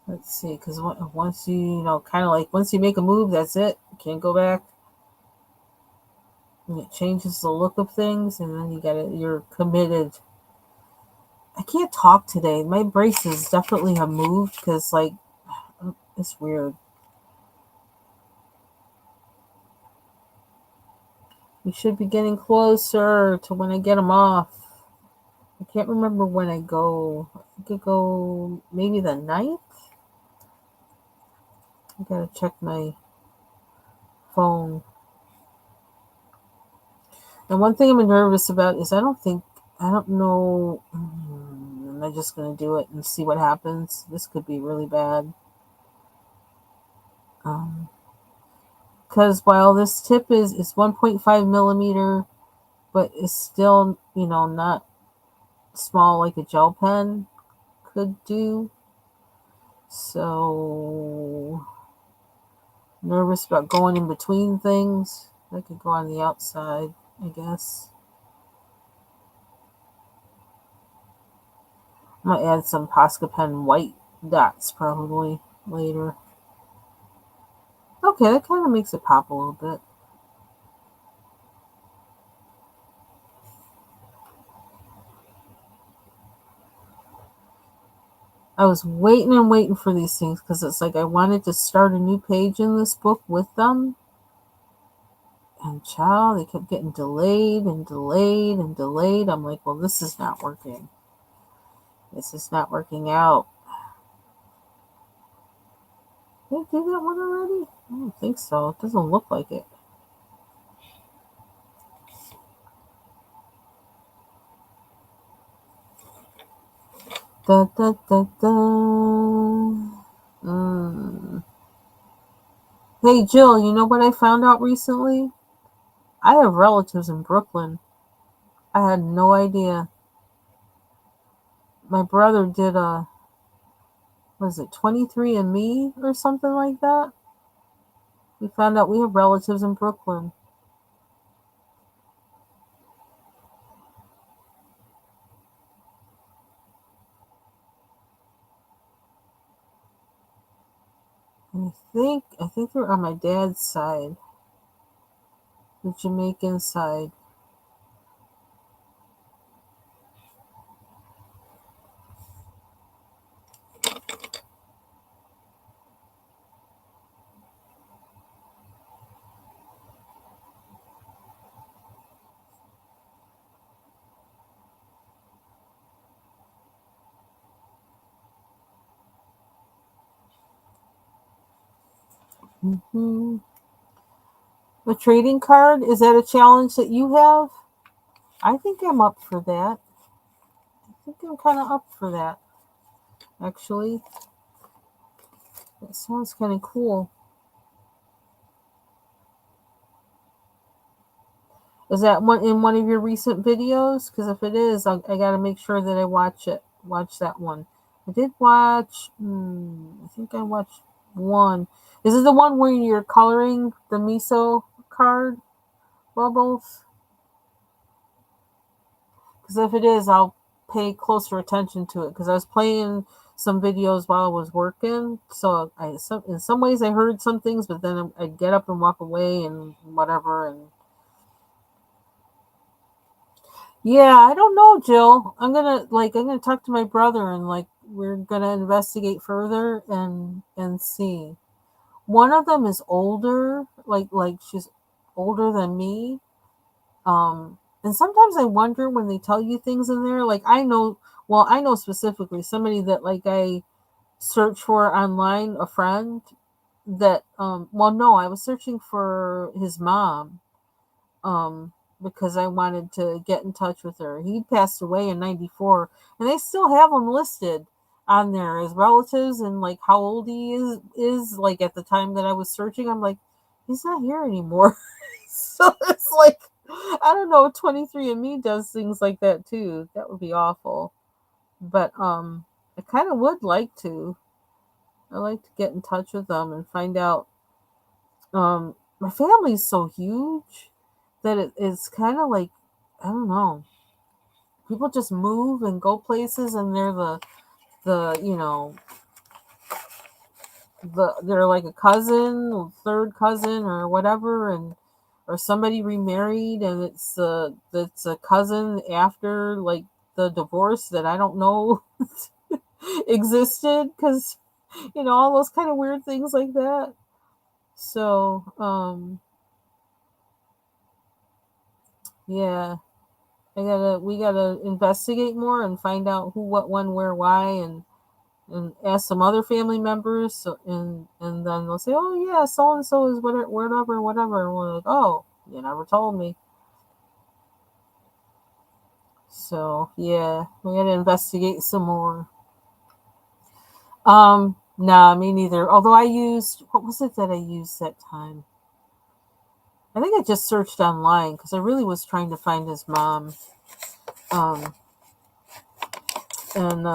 Let's see, because once kind of like once you make a move, that's it. You can't go back. And it changes the look of things, and then you're committed. I can't talk today. My braces definitely have moved because, like, it's weird. We should be getting closer to when I get them off. I can't remember when I go. I think I go maybe the 9th. I gotta check my phone. And one thing I'm nervous about is I don't know. Am I just gonna do it and see what happens? This could be really bad. Because while this tip is 1.5 millimeter, but it's still not small like a gel pen could do. So nervous about going in between things. I could go on the outside, I guess. I might add some Posca Pen white dots probably later. Okay, that kind of makes it pop a little bit. I was waiting and waiting for these things because it's like I wanted to start a new page in this book with them. And child, they kept getting delayed and delayed and delayed. I'm like, well, this is not working. This is not working out. Did I do that one already? I don't think so. It doesn't look like it. Da da da da. Hey Jill, you know what I found out recently? I have relatives in Brooklyn. I had no idea. My brother did was it 23andMe or something like that? We found out we have relatives in Brooklyn. And I think they're on my dad's side, the Jamaican side. Hmm. A trading card, is that a challenge that you have? I think I'm up for that. I think I'm kind of up for that, actually. That sounds kind of cool. Is that one in one of your recent videos? Because if it is, I got to make sure that I watch it. Watch that one. I did watch. I think I watched one. Is it the one where you're coloring the miso card bubbles? Because if it is, I'll pay closer attention to it. Because I was playing some videos while I was working, so in some ways I heard some things, but then I'd get up and walk away and whatever. And yeah, I don't know, Jill. I'm gonna talk to my brother and like we're gonna investigate further and see. One of them is older, like she's older than me. And sometimes I wonder when they tell you things in there, like I know Well, I know specifically somebody that like I search for online, a friend that well no, I was searching for his mom um because I wanted to get in touch with her. He passed away in 94 and they still have him listed on there as relatives and like how old he is like at the time that I was searching. I'm like he's not here anymore. So it's like I don't know, 23andMe does things like that too. That would be awful. But I kind of would like to. I like to get in touch with them and find out. My family's so huge that it's kind of like I don't know. People just move and go places, and they're the they're like a cousin, third cousin, or whatever, and or somebody remarried, and it's a cousin after like the divorce that I don't know existed because all those kind of weird things like that. So yeah, we gotta investigate more and find out who, what, when, where, why, and ask some other family members. So, and then they'll say, oh yeah, so and so is whatever, whatever, whatever. And we're like, oh, you never told me. So yeah, we gotta investigate some more. Nah, me neither. Although I used, what was it that I used that time? I think I just searched online because I really was trying to find his mom. Um, and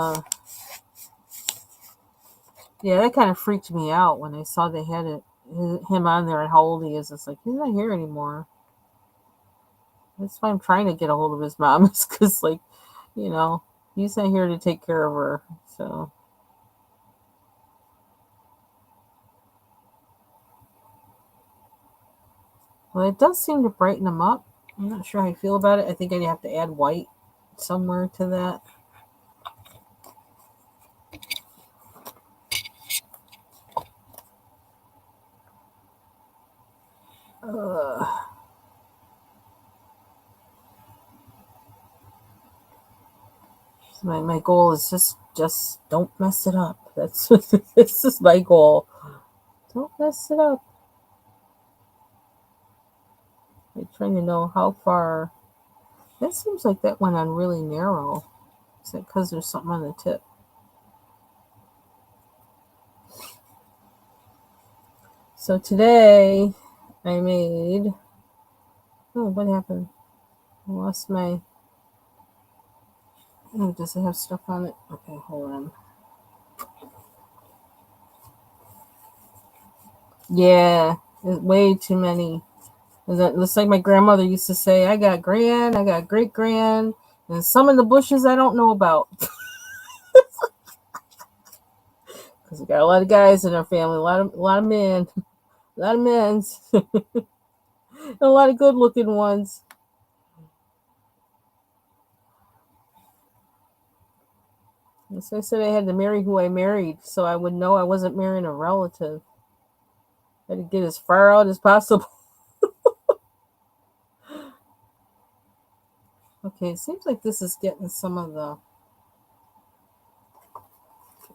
yeah, that kind of freaked me out when I saw they had him on there and how old he is. It's like he's not here anymore. That's why I'm trying to get a hold of his mom, is because like, you know, he's not here to take care of her. So, well, it does seem to brighten him up. I'm not sure how I feel about it. I think I'd have to add white somewhere to that. Uh, my goal is just don't mess it up. That's this is my goal. Don't mess it up. I'm trying to know how far. That seems like that went on really narrow. Is it because there's something on the tip? So today I made. Oh, what happened? I lost my. Oh, does it have stuff on it? Okay, hold on. Yeah, way too many. It looks like my grandmother used to say, I got grand, I got great grand, and some in the bushes I don't know about. Because we got a lot of guys in our family, a lot of men, a lot of men's, and a lot of good looking ones. And so I said I had to marry who I married so I would know I wasn't marrying a relative. I had to get as far out as possible. Okay, it seems like this is getting some of the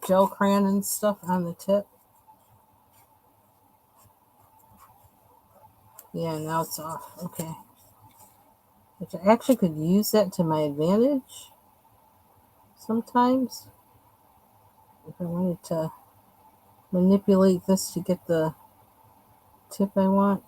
gel crayon and stuff on the tip. Yeah, now it's off. Okay. Which I actually could use that to my advantage sometimes if I wanted to manipulate this to get the tip I want.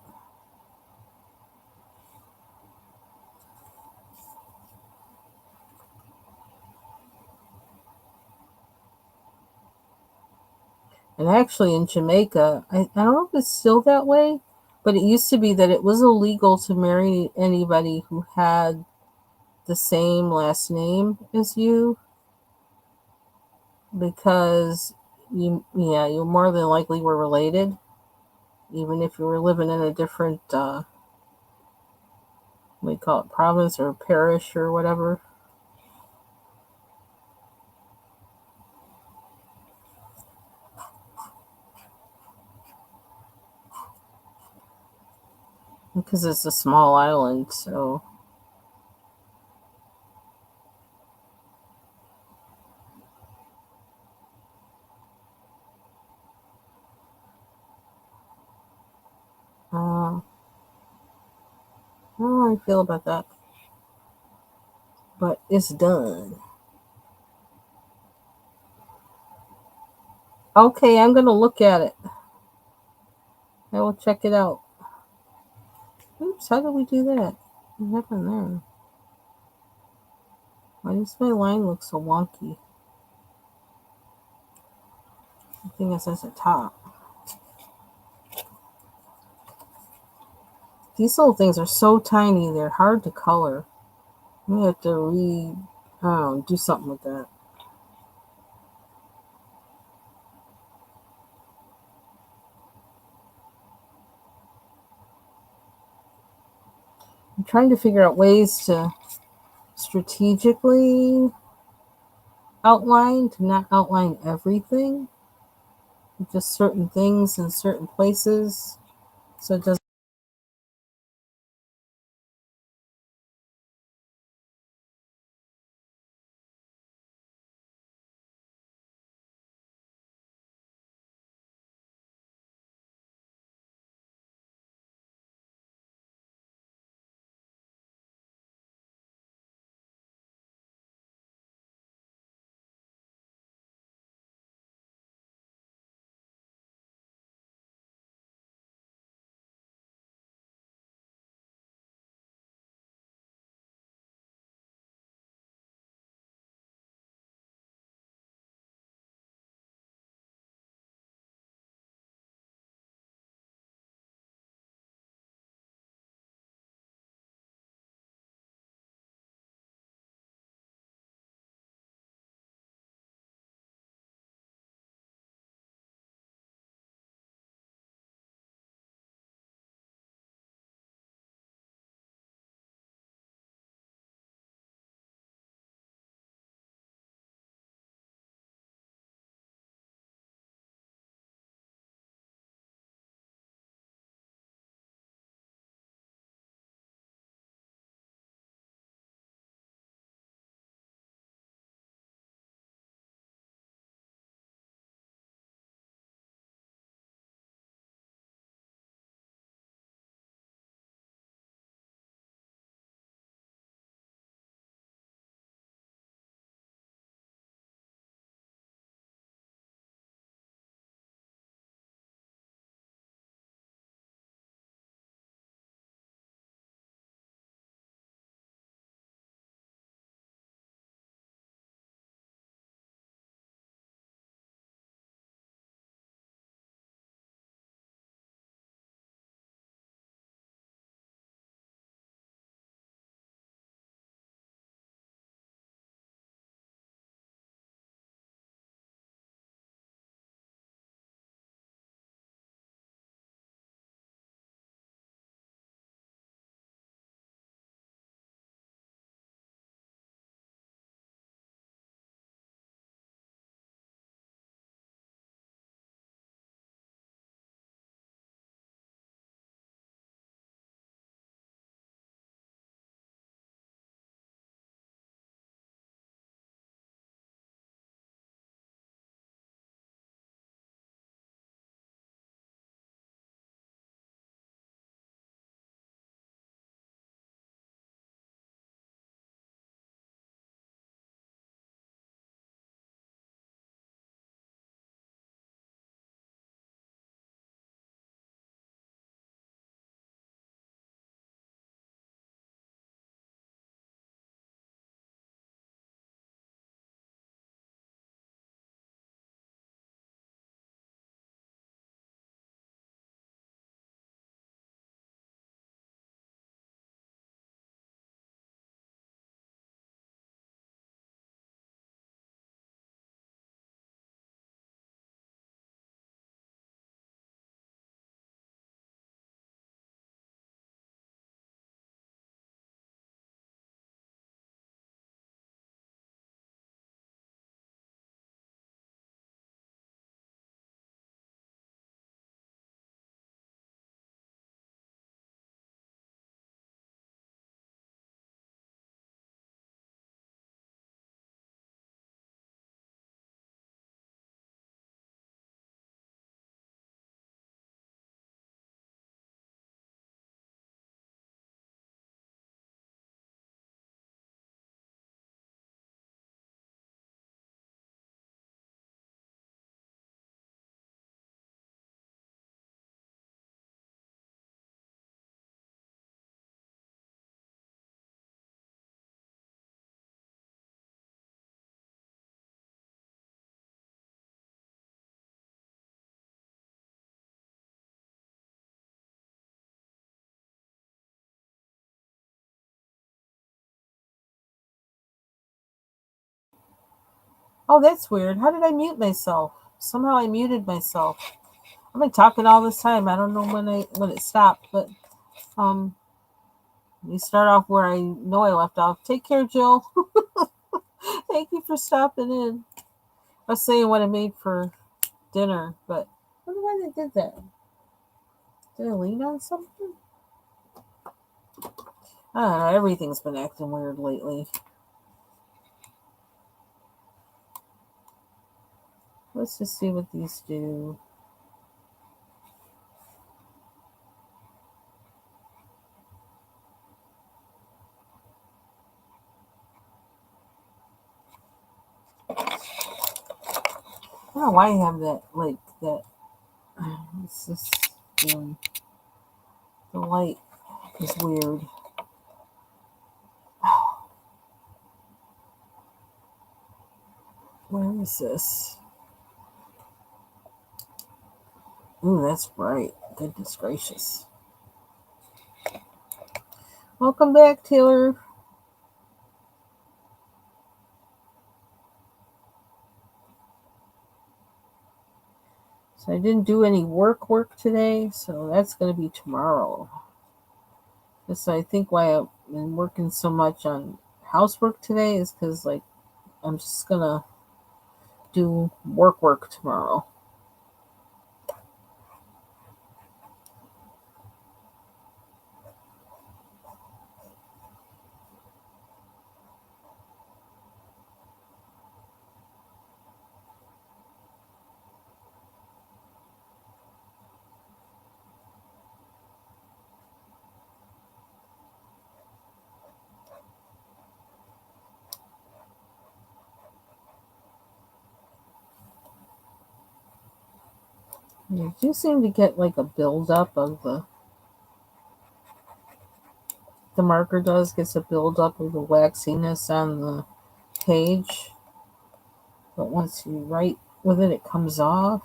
And actually, in Jamaica, I don't know if it's still that way, but it used to be that it was illegal to marry anybody who had the same last name as you because you more than likely were related, even if you were living in a different, we call it province or parish or whatever. Because it's a small island, so how I feel about that. But it's done. Okay, I'm gonna look at it. I will check it out. Oops, how did we do that? What happened there? Why does my line look so wonky? I think it says at the top. These little things are so tiny, they're hard to color. I'm gonna have to do something with that. I'm trying to figure out ways to strategically outline, to not outline everything, just certain things in certain places, so it doesn't Oh, that's weird. How did I mute myself? Somehow I muted myself. I've been talking all this time. I don't know when it stopped, but um, you start off where I know I left off. Take care, Jill. Thank you for stopping in. I was saying what I made for dinner, but I wonder why they did that. Did I lean on something? I don't know. Everything's been acting weird lately. Let's just see what these do. I don't know why I have that, like, that. It's just, the light is weird. Where is this? Ooh, that's bright. Goodness gracious. Welcome back, Taylor. So I didn't do any work today, so that's going to be tomorrow. So I think why I've been working so much on housework today is because, like, I'm just going to do work tomorrow. You do seem to get like a buildup of the marker gets a buildup of the waxiness on the page. But once you write with it, it comes off.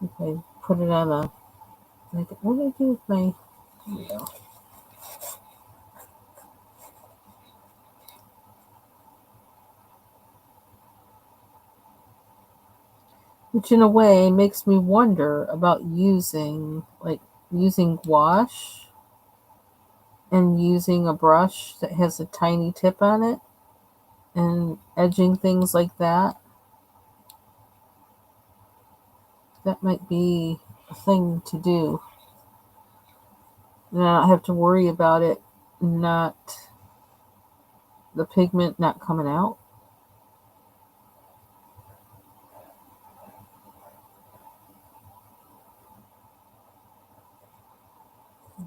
If I put it on a, like, what do I do with my, here we go. Which in a way makes me wonder about using gouache and using a brush that has a tiny tip on it and edging things like that. That might be a thing to do. And I don't have to worry about it the pigment not coming out.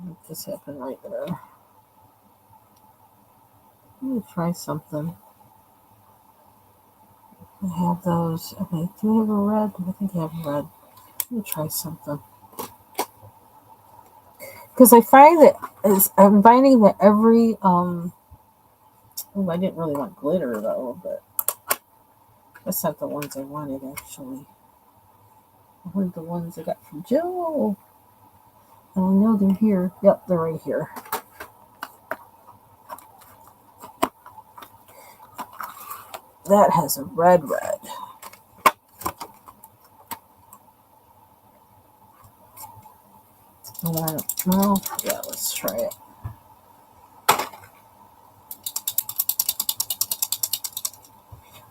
Let this happen right there. Let me try something. I have those. Okay, do I have a red? I think I have a red. Let me try something. Because I find that I'm finding that every I didn't really want glitter though, but that's not the ones I wanted actually. I wanted the ones I got from Jill. And I know they're here. Yep, they're right here. That has a red. Well, yeah, let's try it.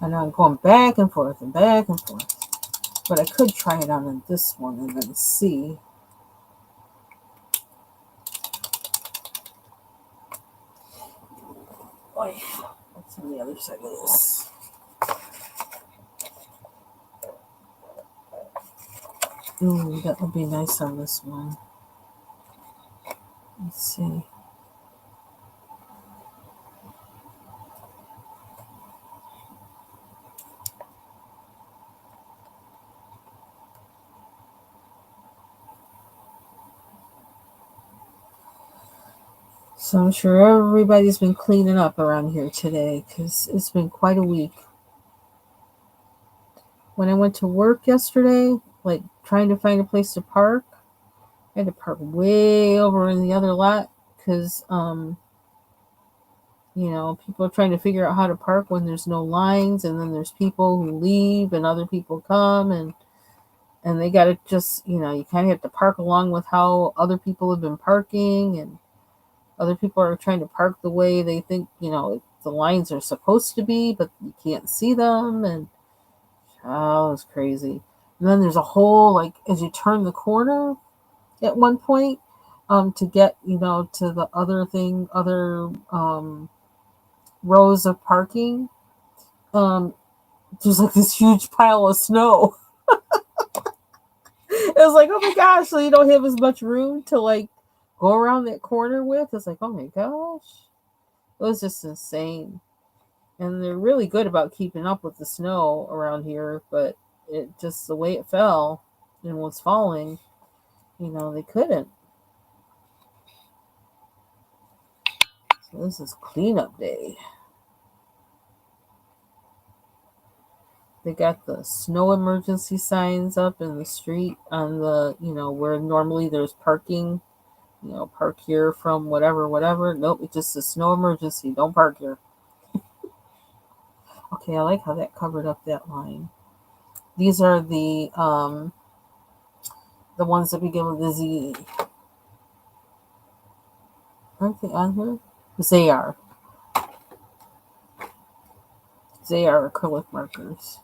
I know I'm going back and forth. But I could try it on this one and then see. Boy, what's on the other side of this? Ooh, that would be nice on this one. Let's see. So I'm sure everybody's been cleaning up around here today because it's been quite a week. When I went to work yesterday, like trying to find a place to park, I had to park way over in the other lot because People are trying to figure out how to park when there's no lines, and then there's people who leave and other people come, and they got to just, you kind of have to park along with how other people have been parking, and other people are trying to park the way they think, the lines are supposed to be, but you can't see them, and oh, it's crazy. And then there's a whole, like, as you turn the corner at one point, to get, to the other rows of parking, um, there's like this huge pile of snow. It was like, oh my gosh, so you don't have as much room to like go around that corner with. It's like, oh my gosh. It was just insane. And they're really good about keeping up with the snow around here, but it just the way it fell and was falling, they couldn't. So this is cleanup day. They got the snow emergency signs up in the street on the, where normally there's parking, park here from whatever, whatever. Nope, it's just a snow emergency. Don't park here. Okay, I like how that covered up that line. These are the ones that begin with the Z. Aren't they on here? They are. They are acrylic markers.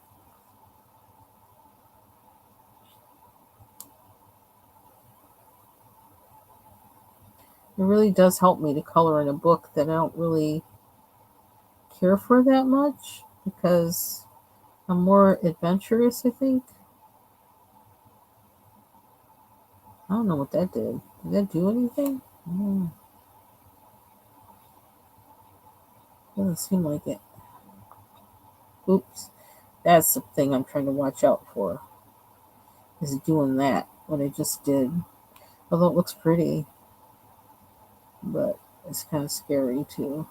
It really does help me to color in a book that I don't really care for that much because I'm more adventurous, I think. I don't know what that did. Did that do anything? Doesn't seem like it. Oops. That's the thing I'm trying to watch out for. Is doing that. What I just did. Although it looks pretty. But it's kind of scary too.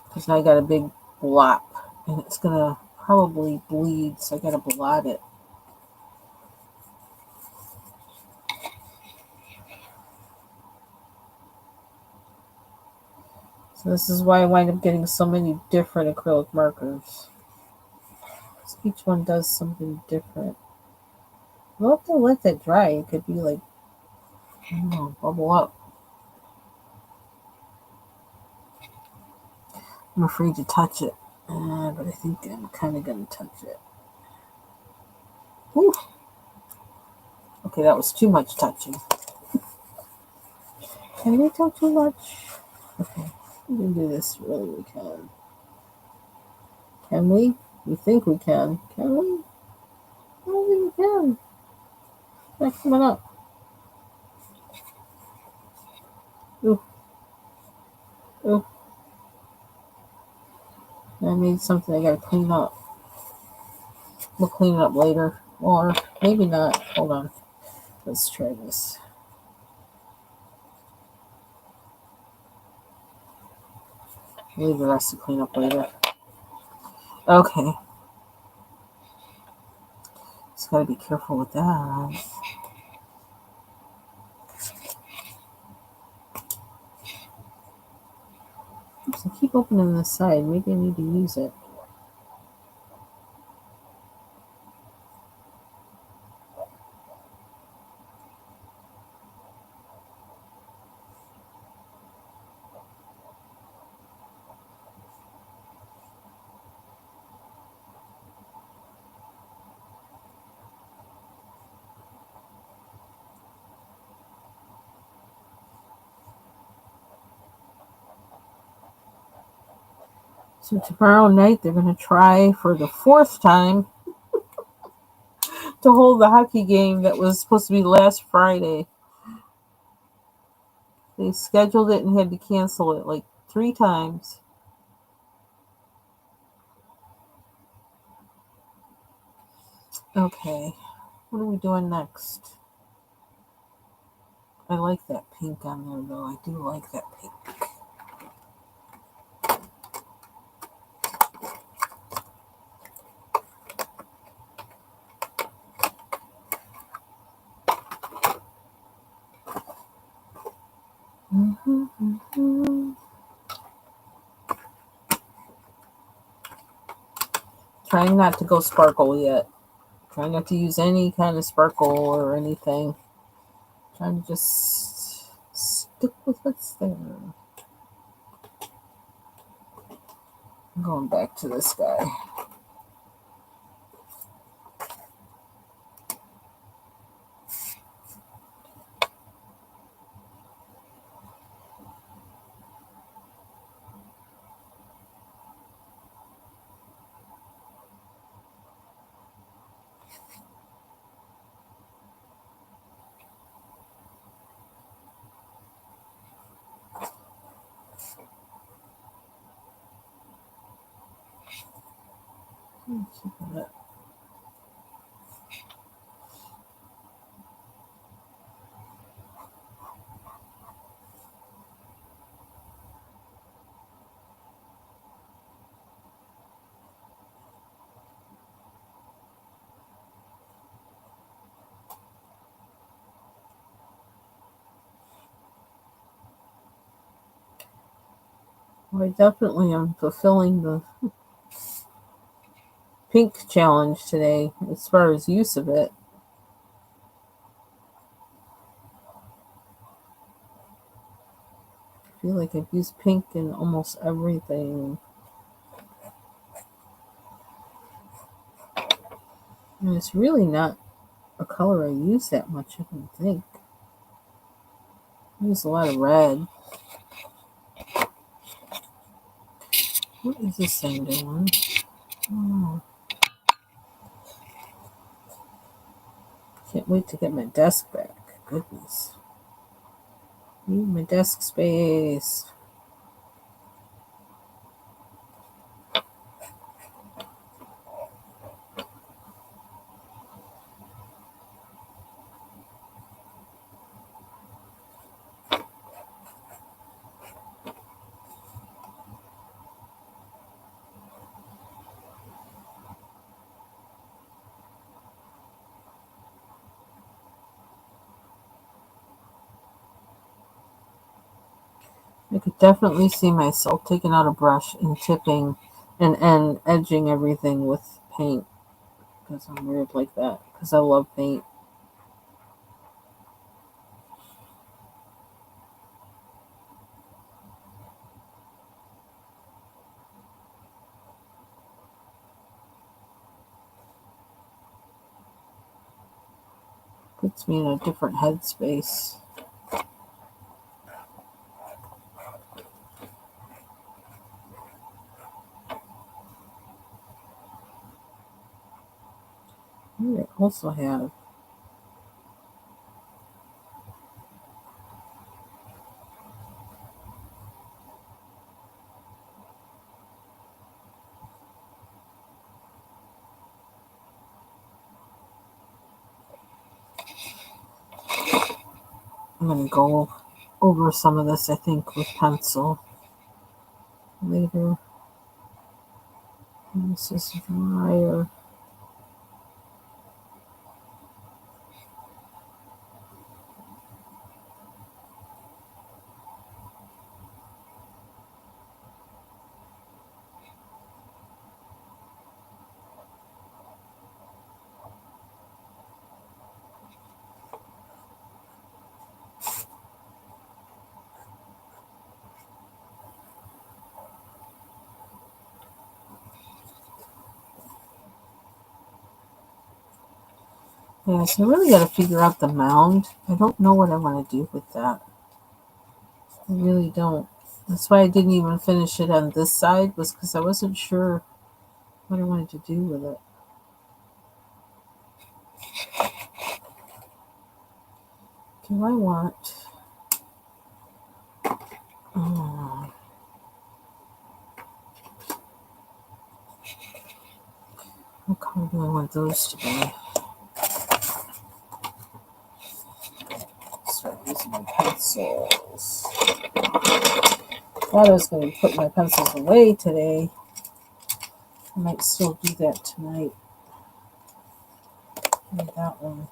Because now I got a big blop. And it's going to probably bleed. So I got to blot it. So this is why I wind up getting so many different acrylic markers. So each one does something different. We'll have to let that dry. It could be like, I don't know, bubble up. I'm afraid to touch it. But I think I'm kind of going to touch it. Whew. Okay, that was too much touching. Can we touch too much? Okay, we can do this. Really, we can. Can we? We think we can. Can we? I don't think we can. It's not coming up. Ooh. Ooh. I made something I gotta clean up. We'll clean it up later. Or maybe not. Hold on. Let's try this. Leave the rest to clean up later. Okay. Just gotta be careful with that. Oops, I keep opening this side. Maybe I need to use it. So tomorrow night they're going to try for the fourth time to hold the hockey game that was supposed to be last Friday. They scheduled it and had to cancel it like 3 times. Okay, what are we doing next? I like that pink on there though. I do like that pink. trying not to go sparkle yet. Trying not to use any kind of sparkle or anything. Trying to just stick with what's there. I'm going back to this guy. I definitely am fulfilling the pink challenge today as far as use of it. I feel like I've used pink in almost everything. And it's really not a color I use that much, I don't think. I use a lot of red. What is this thing doing? Oh, can't wait to get my desk back. Goodness. Need my desk space. I could definitely see myself taking out a brush and tipping and edging everything with paint because I'm weird like that because I love paint. Puts me in a different headspace. I also have I'm going to go over some of this, I think, with pencil later. This is drier. Yeah, so I really got to figure out the mound. I don't know what I want to do with that. I really don't. That's why I didn't even finish it on this side, was because I wasn't sure what I wanted to do with it. Do I want... Oh, what color do I want those to be? Start using my pencils. Thought I was going to put my pencils away today. I might still do that tonight. Maybe that one.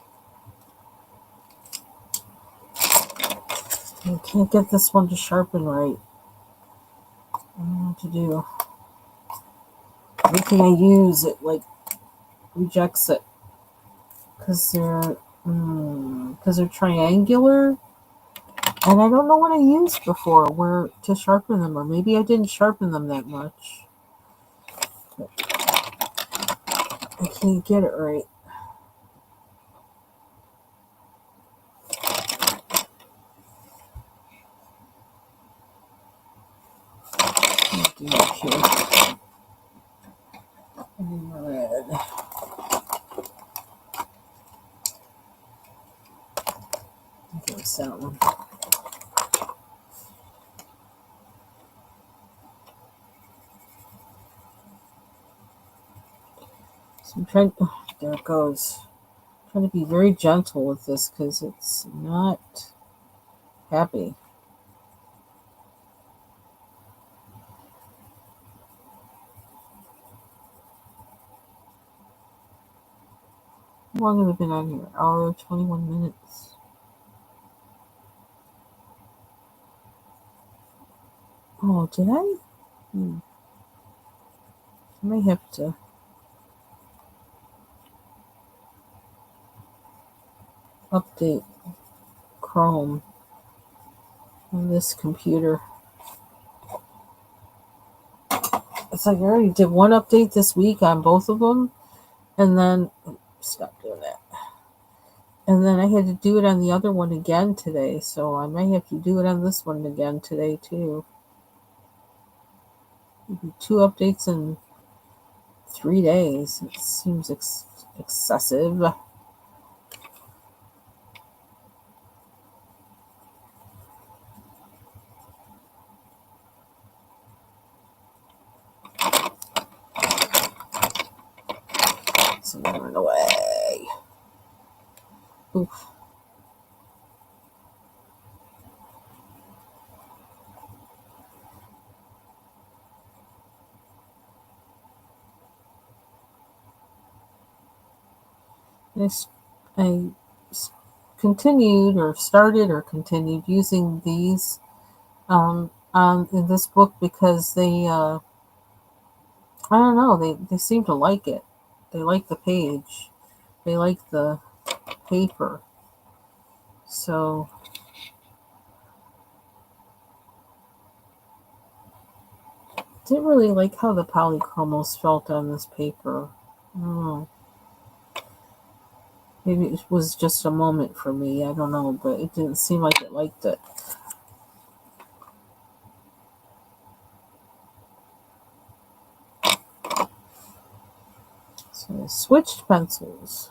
I can't get this one to sharpen right. I don't know what to do. Everything I use, it like rejects it because they're triangular, and I don't know what I used before where to sharpen them, or maybe I didn't sharpen them that much. But I can't get it right. Okay. Red. Okay, it's that one. So I'm trying. Oh, there it goes. I'm trying to be very gentle with this because it's not happy. How long have I been on here? Hour 21 minutes. Oh, did I? I may have to update Chrome on this computer. It's like I already did one update this week on both of them, and then stop doing that. And then I had to do it on the other one again today, so I may have to do it on this one again today too. Maybe 2 updates in 3 days. It seems excessive. So they run away. Oof. I continued or started or continued using these in this book because I don't know, they seem to like it. They like the page. They like the paper. So didn't really like how the polychromos felt on this paper. I don't know. Maybe it was just a moment for me. I don't know, but it didn't seem like it liked it. So I switched pencils.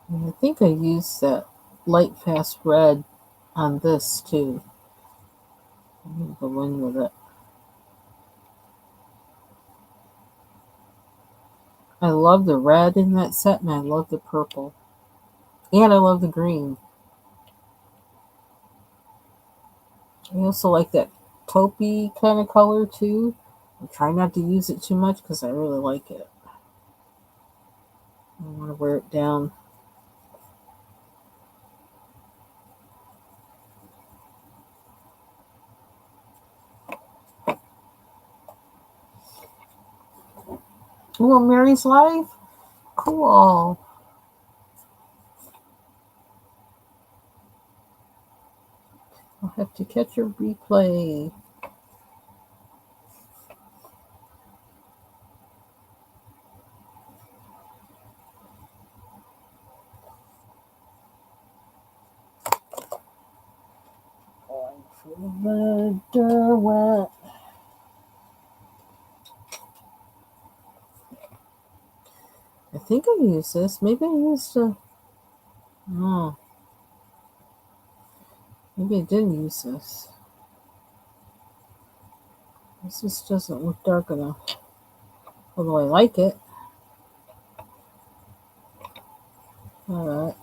And I think I used that light fast red on this too. I'm gonna go in with it. I love the red in that set, and I love the purple. And I love the green. I also like that taupey kind of color too. I'm trying not to use it too much because I really like it. I want to wear it down. Oh, Mary's Life? Cool. I'll have to catch a replay. The Derwent. I think I used this. Maybe I used a. Oh, maybe I didn't use this. This just doesn't look dark enough. Although I like it. Alright.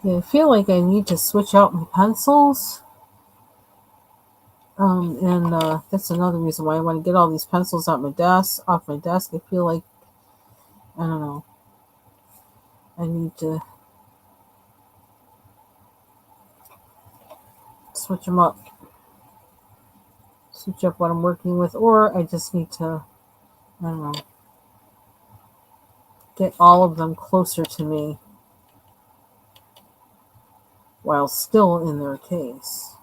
Yeah, I feel like I need to switch out my pencils. And that's another reason why I want to get all these pencils off my desk. I feel like, I don't know, I need to switch them up. Switch up what I'm working with, or I just need to, I don't know, get all of them closer to me while still in their case.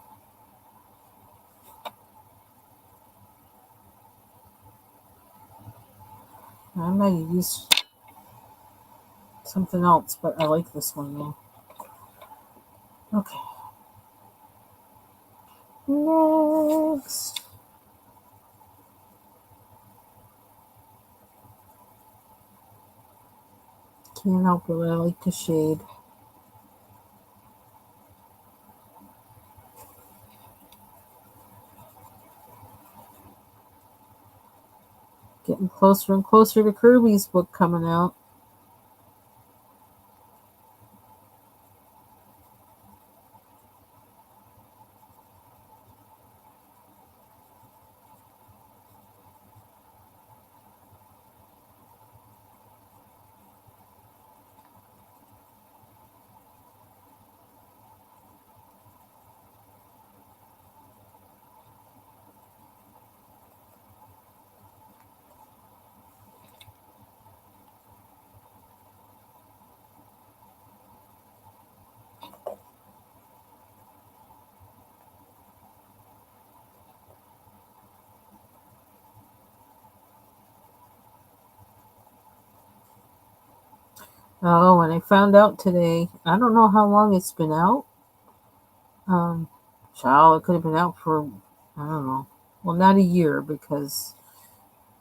I might use something else, but I like this one though. Okay. Next. Can't help it, I like to shade. Getting closer and closer to Kirby's book coming out. Oh, and I found out today, I don't know how long it's been out. Um, Child, it could have been out for, I don't know. Well, not a year because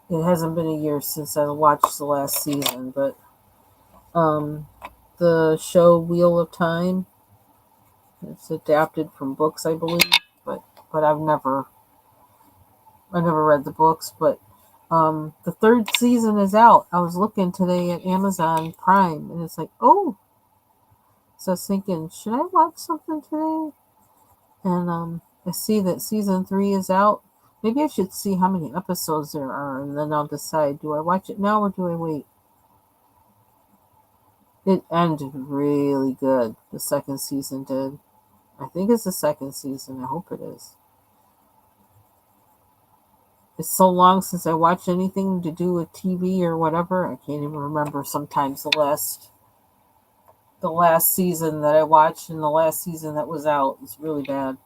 it hasn't been a year since I watched the last season, but um, the show Wheel of Time, it's adapted from books, I believe, but I never read the books, but the third season is out. I was looking today at Amazon Prime, and it's like, oh, so I was thinking, should I watch something today? And I see that season 3 is out. Maybe I should see how many episodes there are, and then I'll decide: do I watch it now or do I wait? It ended really good. The second season did. I think it's the second season. I hope it is. It's so long since I watched anything to do with TV or whatever. I can't even remember sometimes the last season that I watched and the last season that was out. It's really bad.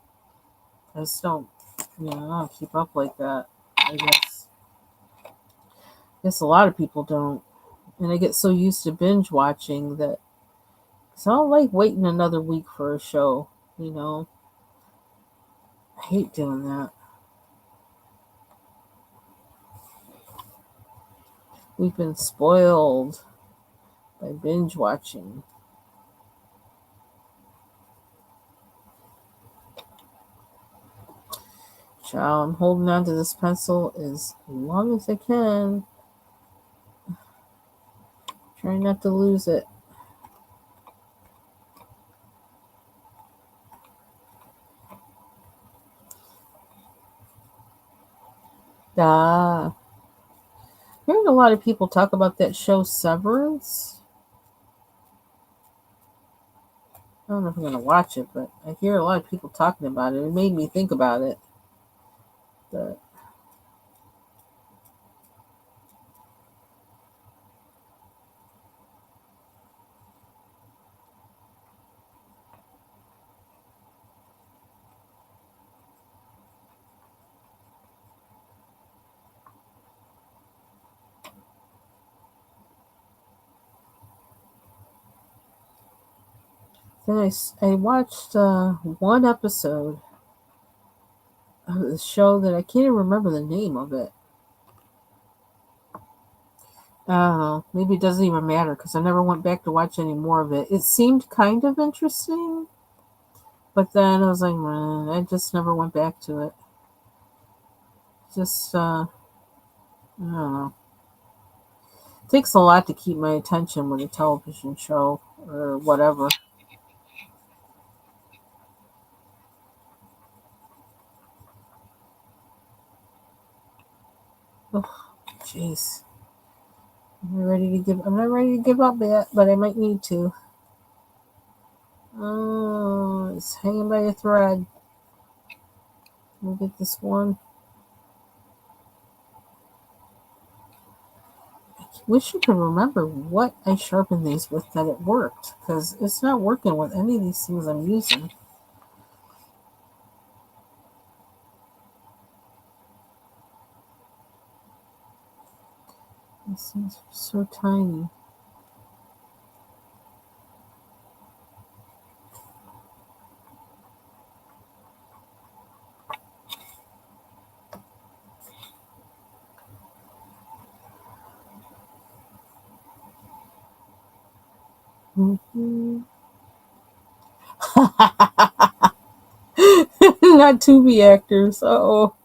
I just don't, I don't keep up like that. I guess a lot of people don't. And I get so used to binge watching that, so I don't like waiting another week for a show, you know. I hate doing that. We've been spoiled by binge watching. Child, I'm holding on to this pencil as long as I can. Trying not to lose it. Ah. Hearing a lot of people talk about that show Severance. I don't know if I'm going to watch it, but I hear a lot of people talking about it. It made me think about it. But Then I watched one episode of the show that I can't even remember the name of it. I don't know. Maybe it doesn't even matter because I never went back to watch any more of it. It seemed kind of interesting, but then I was like, I just never went back to it. Just, I don't know. It takes a lot to keep my attention with a television show or whatever. Oh, jeez. I'm not ready to give up yet, but I might need to. Oh, it's hanging by a thread. We'll get this one. I wish I could remember what I sharpened these with that it worked, because it's not working with any of these things I'm using. These things are so tiny. Not Tubi actors. Uh-oh.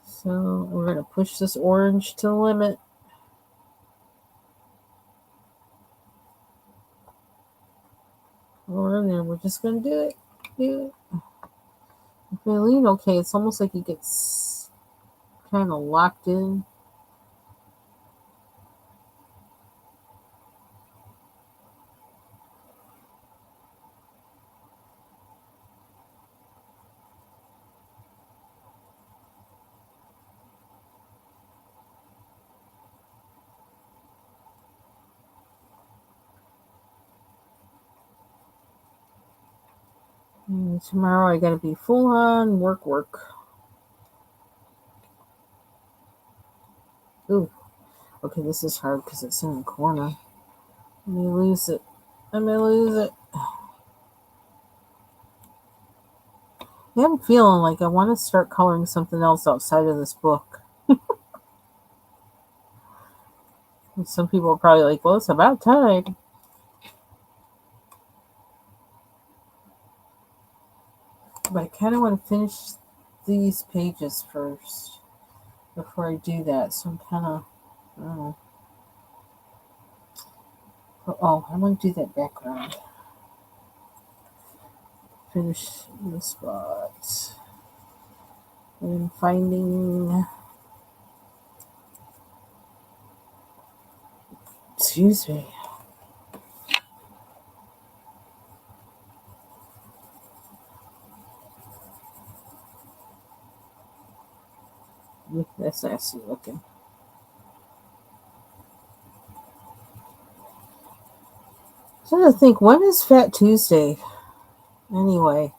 So we're going to push this orange to the limit. And then we're just going to do it. Do it. If I lean okay, it's almost like it gets kind of locked in. And tomorrow I got to be full on work. Ooh. Okay, this is hard because it's in the corner. I may lose it. I may lose it. Yeah, I'm feeling like I want to start coloring something else outside of this book. And some people are probably like, well, it's about time. But I kind of want to finish these pages first before I do that. So I'm kind of, I don't know. Oh, I want to do that background. Finish the spot. And finding, excuse me. That's nasty looking. So I think, when is Fat Tuesday? Anyway,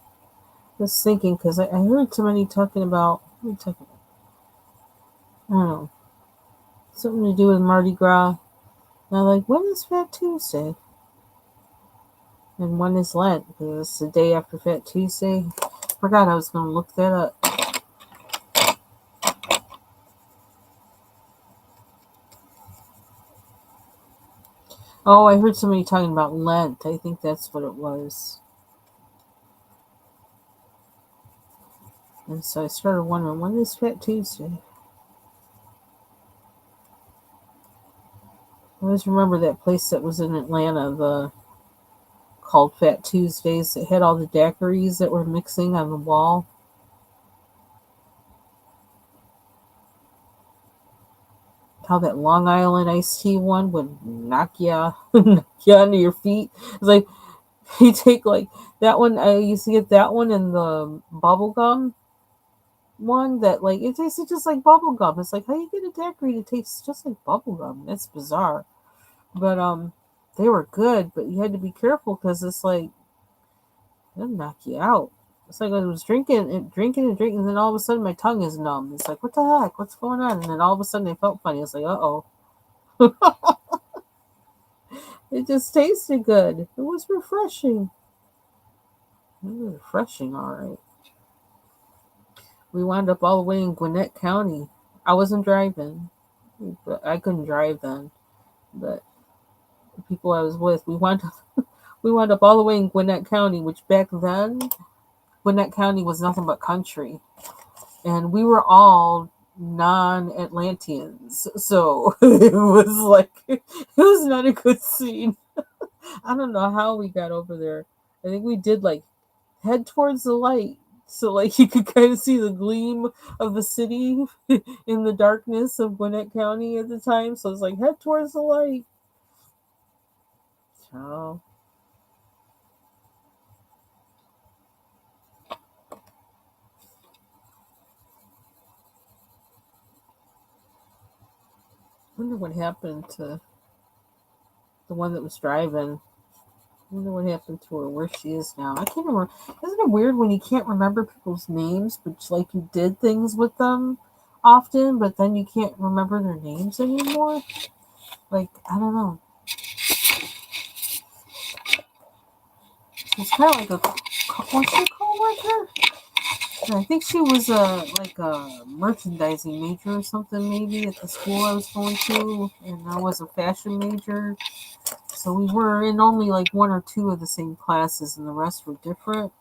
just thinking because I heard somebody talking about, I don't know, something to do with Mardi Gras. And I'm like, when is Fat Tuesday? And when is Lent? Because it's the day after Fat Tuesday. Forgot I was going to look that up. Oh, I heard somebody talking about Lent. I think that's what it was. And so I started wondering, when is Fat Tuesday? I always remember that place that was in Atlanta, called Fat Tuesdays. It had all the daiquiris that were mixing on the wall. How that Long Island iced tea one would knock you, knock you onto your feet. It's like you take like that one. I used to get that one and the bubble gum one that like it tasted just like bubble gum. It's like, how you get a daiquiri that tastes just like bubble gum? That's bizarre. But they were good, but you had to be careful because it's like they'll knock you out. It's like I was drinking, and then all of a sudden my tongue is numb. It's like, what the heck? What's going on? And then all of a sudden it felt funny. It's like, uh oh. It just tasted good. It was refreshing. It was refreshing, all right. We wound up all the way in Gwinnett County. I wasn't driving, but I couldn't drive then. But the people I was with, we wound up all the way in Gwinnett County, which back then Gwinnett County was nothing but country, and we were all non-Atlanteans, so it was like it was not a good scene. I don't know how we got over there. I think we did like head towards the light. So like you could kind of see the gleam of the city in the darkness of Gwinnett County at the time. So it's like head towards the light. So I wonder what happened to the one that was driving. I wonder what happened to her, where she is now. I can't remember. Isn't it weird when you can't remember people's names, but like you did things with them often, but then you can't remember their names anymore? Like, I don't know. It's kind of like what's she coworker? I think she was like a merchandising major or something, maybe at the school I was going to, and I was a fashion major. So we were in only like one or two of the same classes, and the rest were different.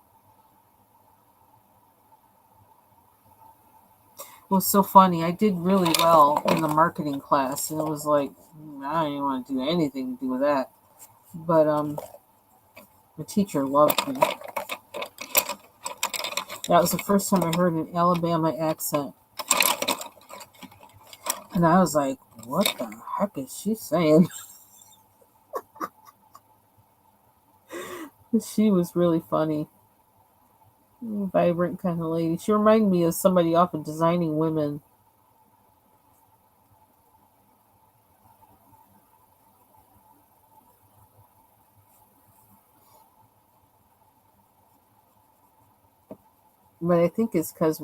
It was so funny. I did really well in the marketing class, and it was like I don't even want to do anything to do with that. But the teacher loved me. That was the first time I heard an Alabama accent, and I was like, "What the heck is she saying?" She was really funny, vibrant kind of lady. She reminded me of somebody off of Designing Women. But I think it's because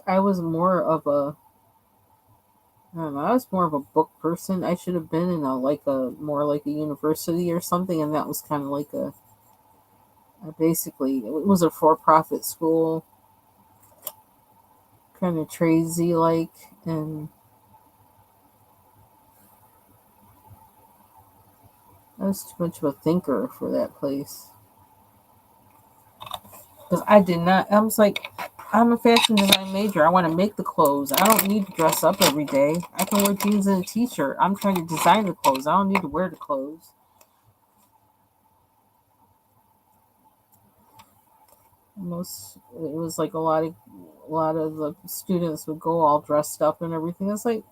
I was more of a I don't know. I was more of a book person. I should have been in a more like a university or something, and that was kind of like a basically it was a for-profit school, kind of crazy like, and I was too much of a thinker for that place because I did not. I was like, I'm a fashion design major. I want to make the clothes. I don't need to dress up every day. I can wear jeans and a t-shirt. I'm trying to design the clothes. I don't need to wear the clothes. Most it was like a lot of the students would go all dressed up and everything. It's like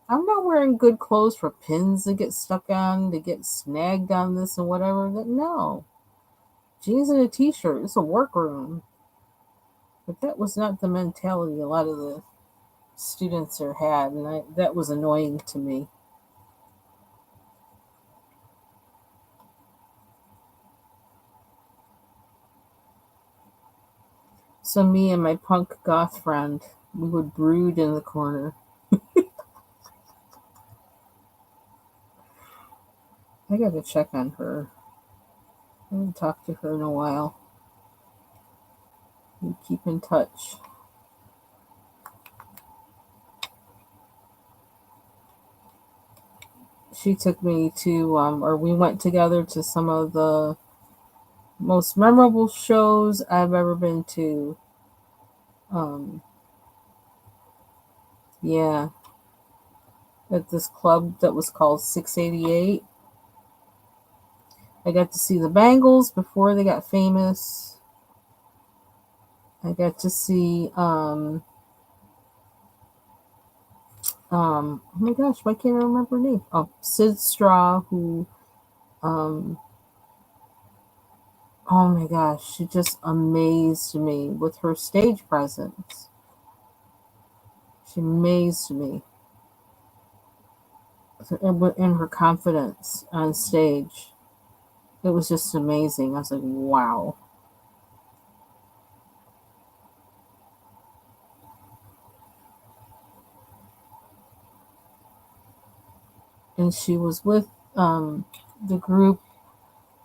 I'm not wearing good clothes for pins to get stuck on, to get snagged on this and whatever. No, jeans and a t-shirt. It's a workroom. But that was not the mentality a lot of the students are had, and that was annoying to me. So me and my punk goth friend, we would brood in the corner. I gotta check on her. I haven't talked to her in a while. We keep in touch. She took me to, or we went together to some of the most memorable shows I've ever been to. Um, yeah, at this club that was called 688. I got to see the Bangles before they got famous. I got to see, oh my gosh, why can't I remember her name? Oh, Sid Straw, who, um, oh my gosh, she just amazed me with her stage presence. She amazed me in her confidence on stage. It was just amazing. I was like, wow. and she was with the group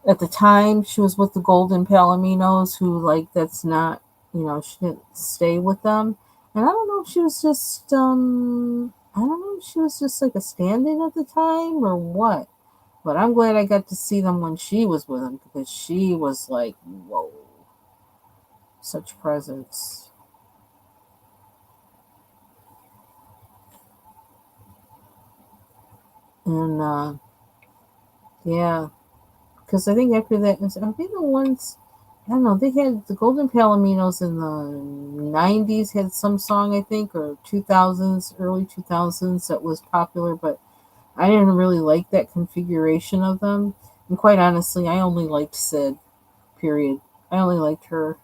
at the time. She was with the Golden Palominos, who like that's not, she didn't stay with them, and I don't know if she was just I don't know if she was just like a stand-in at the time or what. But I'm glad I got to see them when she was with them because she was like, whoa, such presence. And yeah, because I think after that, are they the ones? I don't know. They had the Golden Palominos in the '90s had some song I think, or 2000s, early 2000s that was popular, but I didn't really like that configuration of them. And quite honestly, I only liked Sid. Period. I only liked her.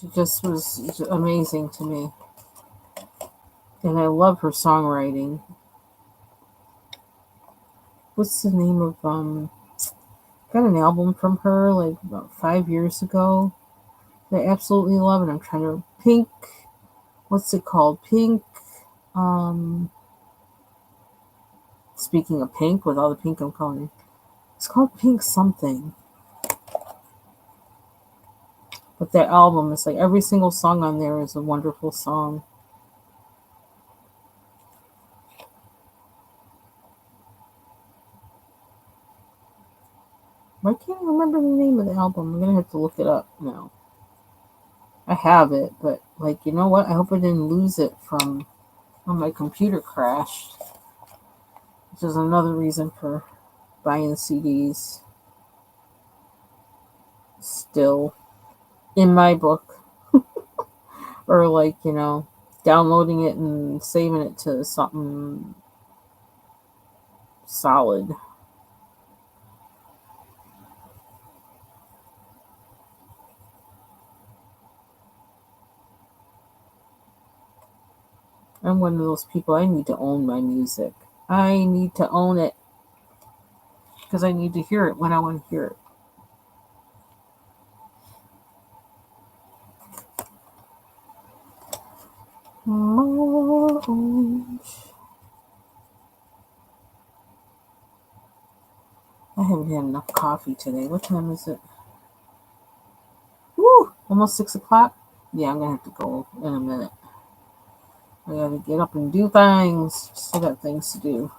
She just was amazing to me, and I love her songwriting. What's the name of got an album from her like about 5 years ago. I absolutely love it. I'm trying to Pink. What's it called? Pink. Um, Speaking of pink, with all the pink I'm calling, it's called Pink something. But that album is like every single song on there is a wonderful song. Why can't I remember the name of the album? I'm gonna have to look it up now. I have it, but like you know what? I hope I didn't lose it from when my computer crashed, which is another reason for buying CDs. Still in my book, or like downloading it and saving it to something solid. I'm one of those people. I need to own my music. I need to own it because I need to hear it when I want to hear it. More orange. I haven't had enough coffee today. What time is it? Woo! Almost 6 o'clock. Yeah, I'm gonna have to go in a minute. I gotta get up and do things. Still got things to do.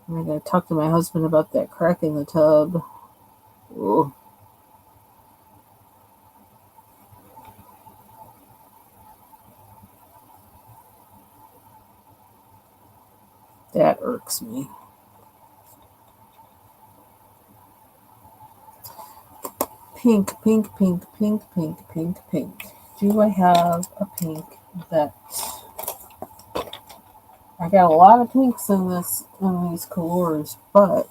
And I gotta talk to my husband about that crack in the tub. Ooh, that irks me. Pink, pink, pink, pink, pink, pink, pink. Do I have a pink that I got a lot of pinks in these colors, but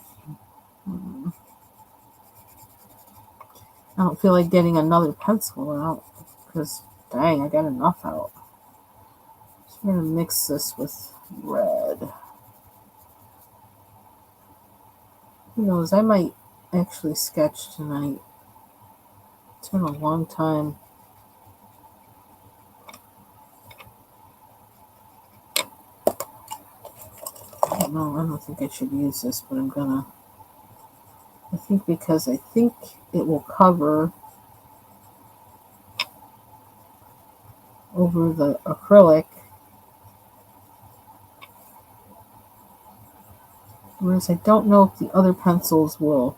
I don't feel like getting another pencil out because dang, I got enough out. So I'm gonna mix this with red. Who knows? I might actually sketch tonight. It's been a long time. I don't know. I don't think I should use this, but I'm gonna. I think because I think it will cover over the acrylic, whereas I don't know if the other pencils will.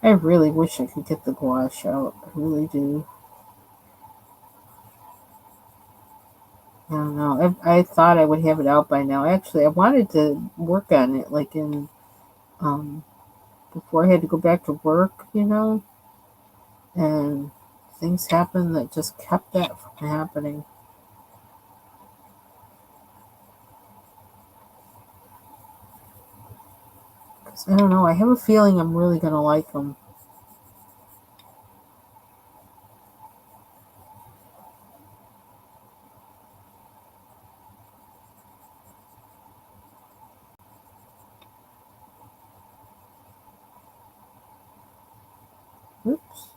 I really wish I could get the gouache out. I really do. I don't know. I thought I would have it out by now. Actually, I wanted to work on it like in um before I had to go back to work, and things happened that just kept that from happening. 'Cause I don't know. I have a feeling I'm really gonna like them. Oops.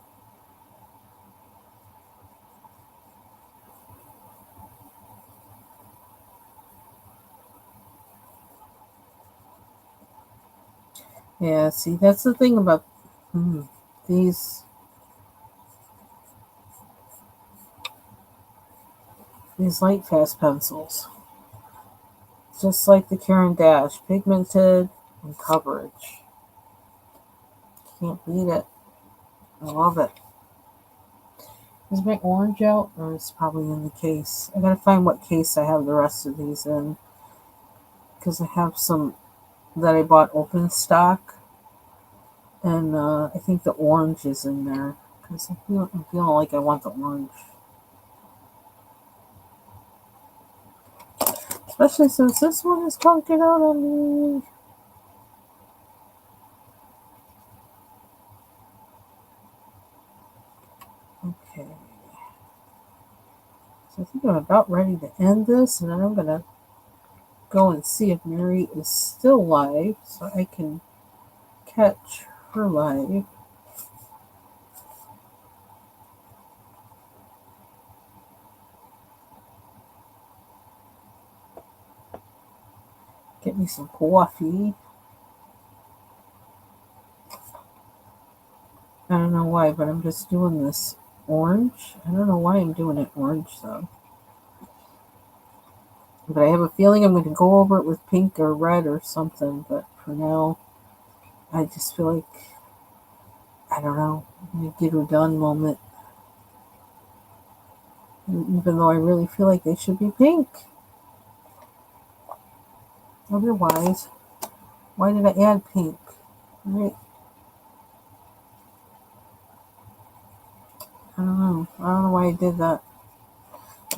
Yeah, see, that's the thing about these light fast pencils. Just like the Caran Dash, pigmented and coverage. Can't beat it. I love it. Is my orange out? Or it's probably in the case. I gotta find what case I have the rest of these in. Because I have some that I bought open stock. And I think the orange is in there. Because I'm feeling like I want the orange. Especially since this one is conking out on me. Okay. So I think I'm about ready to end this. And then I'm going to go and see if Mary is still live. So I can catch her live. Get me some coffee. I don't know why, but I'm just doing this orange. I don't know why I'm doing it orange though. But I have a feeling I'm going to go over it with pink or red or something. But for now, I just feel like, I don't know, get her done moment. Even though I really feel like they should be pink. Otherwise, why did I add pink? Right? I don't know. I don't know why I did that.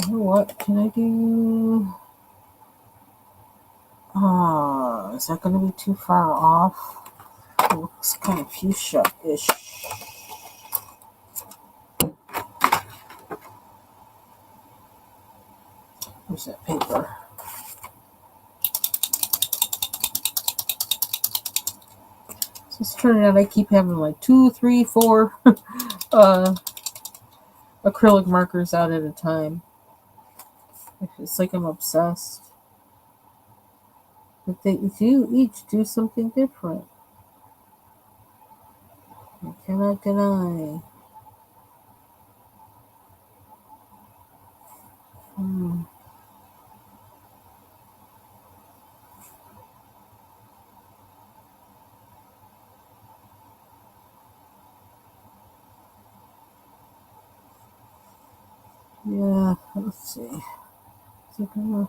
You know what? Can I do... is that going to be too far off? It looks kind of fuchsia-ish. Where's that paper? So it's turning out I keep having like 2, 3, 4 acrylic markers out at a time. It's like I'm obsessed. But they do each do something different. I cannot deny. Yeah, let's see. Is it gonna...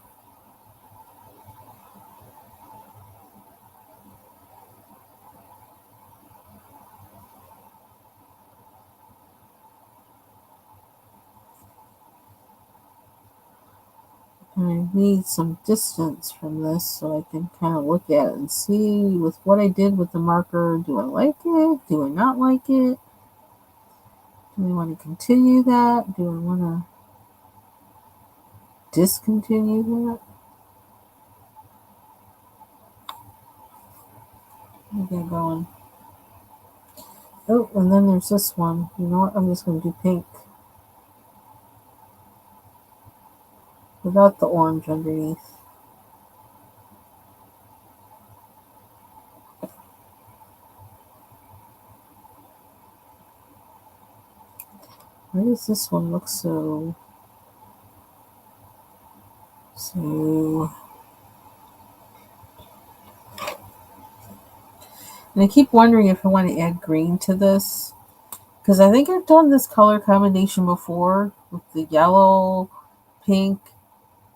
I need some distance from this so I can kind of look at it and see with what I did with the marker. Do I like it? Do I not like it? Do I want to continue that? Do I want to discontinue that? Get going. Oh, and then there's this one. You know what? I'm just going to do pink without the orange underneath. Why does this one look so... And I keep wondering if I want to add green to this. Because I think I've done this color combination before with the yellow, pink,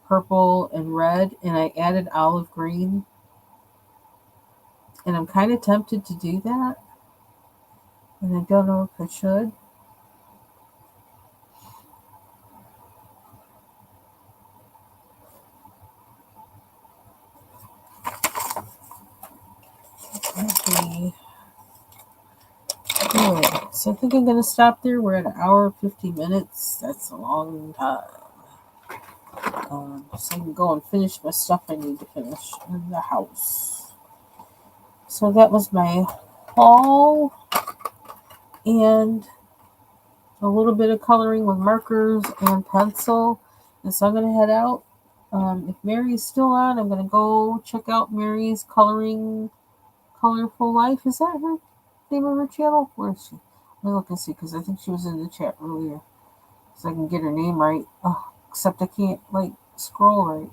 purple, and red. And I added olive green. And I'm kind of tempted to do that. And I don't know if I should. Okay. Good. So I think I'm going to stop there. We're at an hour 50 minutes. That's a long time. So I can go and finish my stuff I need to finish in the house. So that was my haul and a little bit of coloring with markers and pencil. And so I'm going to head out. If Mary's still on, I'm going to go check out Mary's Colorful Life. Is that her name of her channel? Where is she? Let me look and see, because I think she was in the chat earlier. So I can get her name right. Oh, except I can't, scroll right.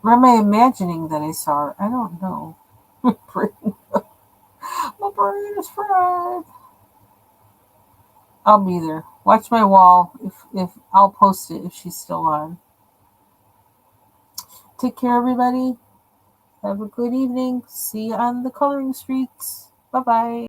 Where am I imagining that I saw her? I don't know. My brain is fried. I'll be there. Watch my wall. If I'll post it if she's still on. Take care, everybody. Have a good evening. See you on the coloring streets. Bye bye.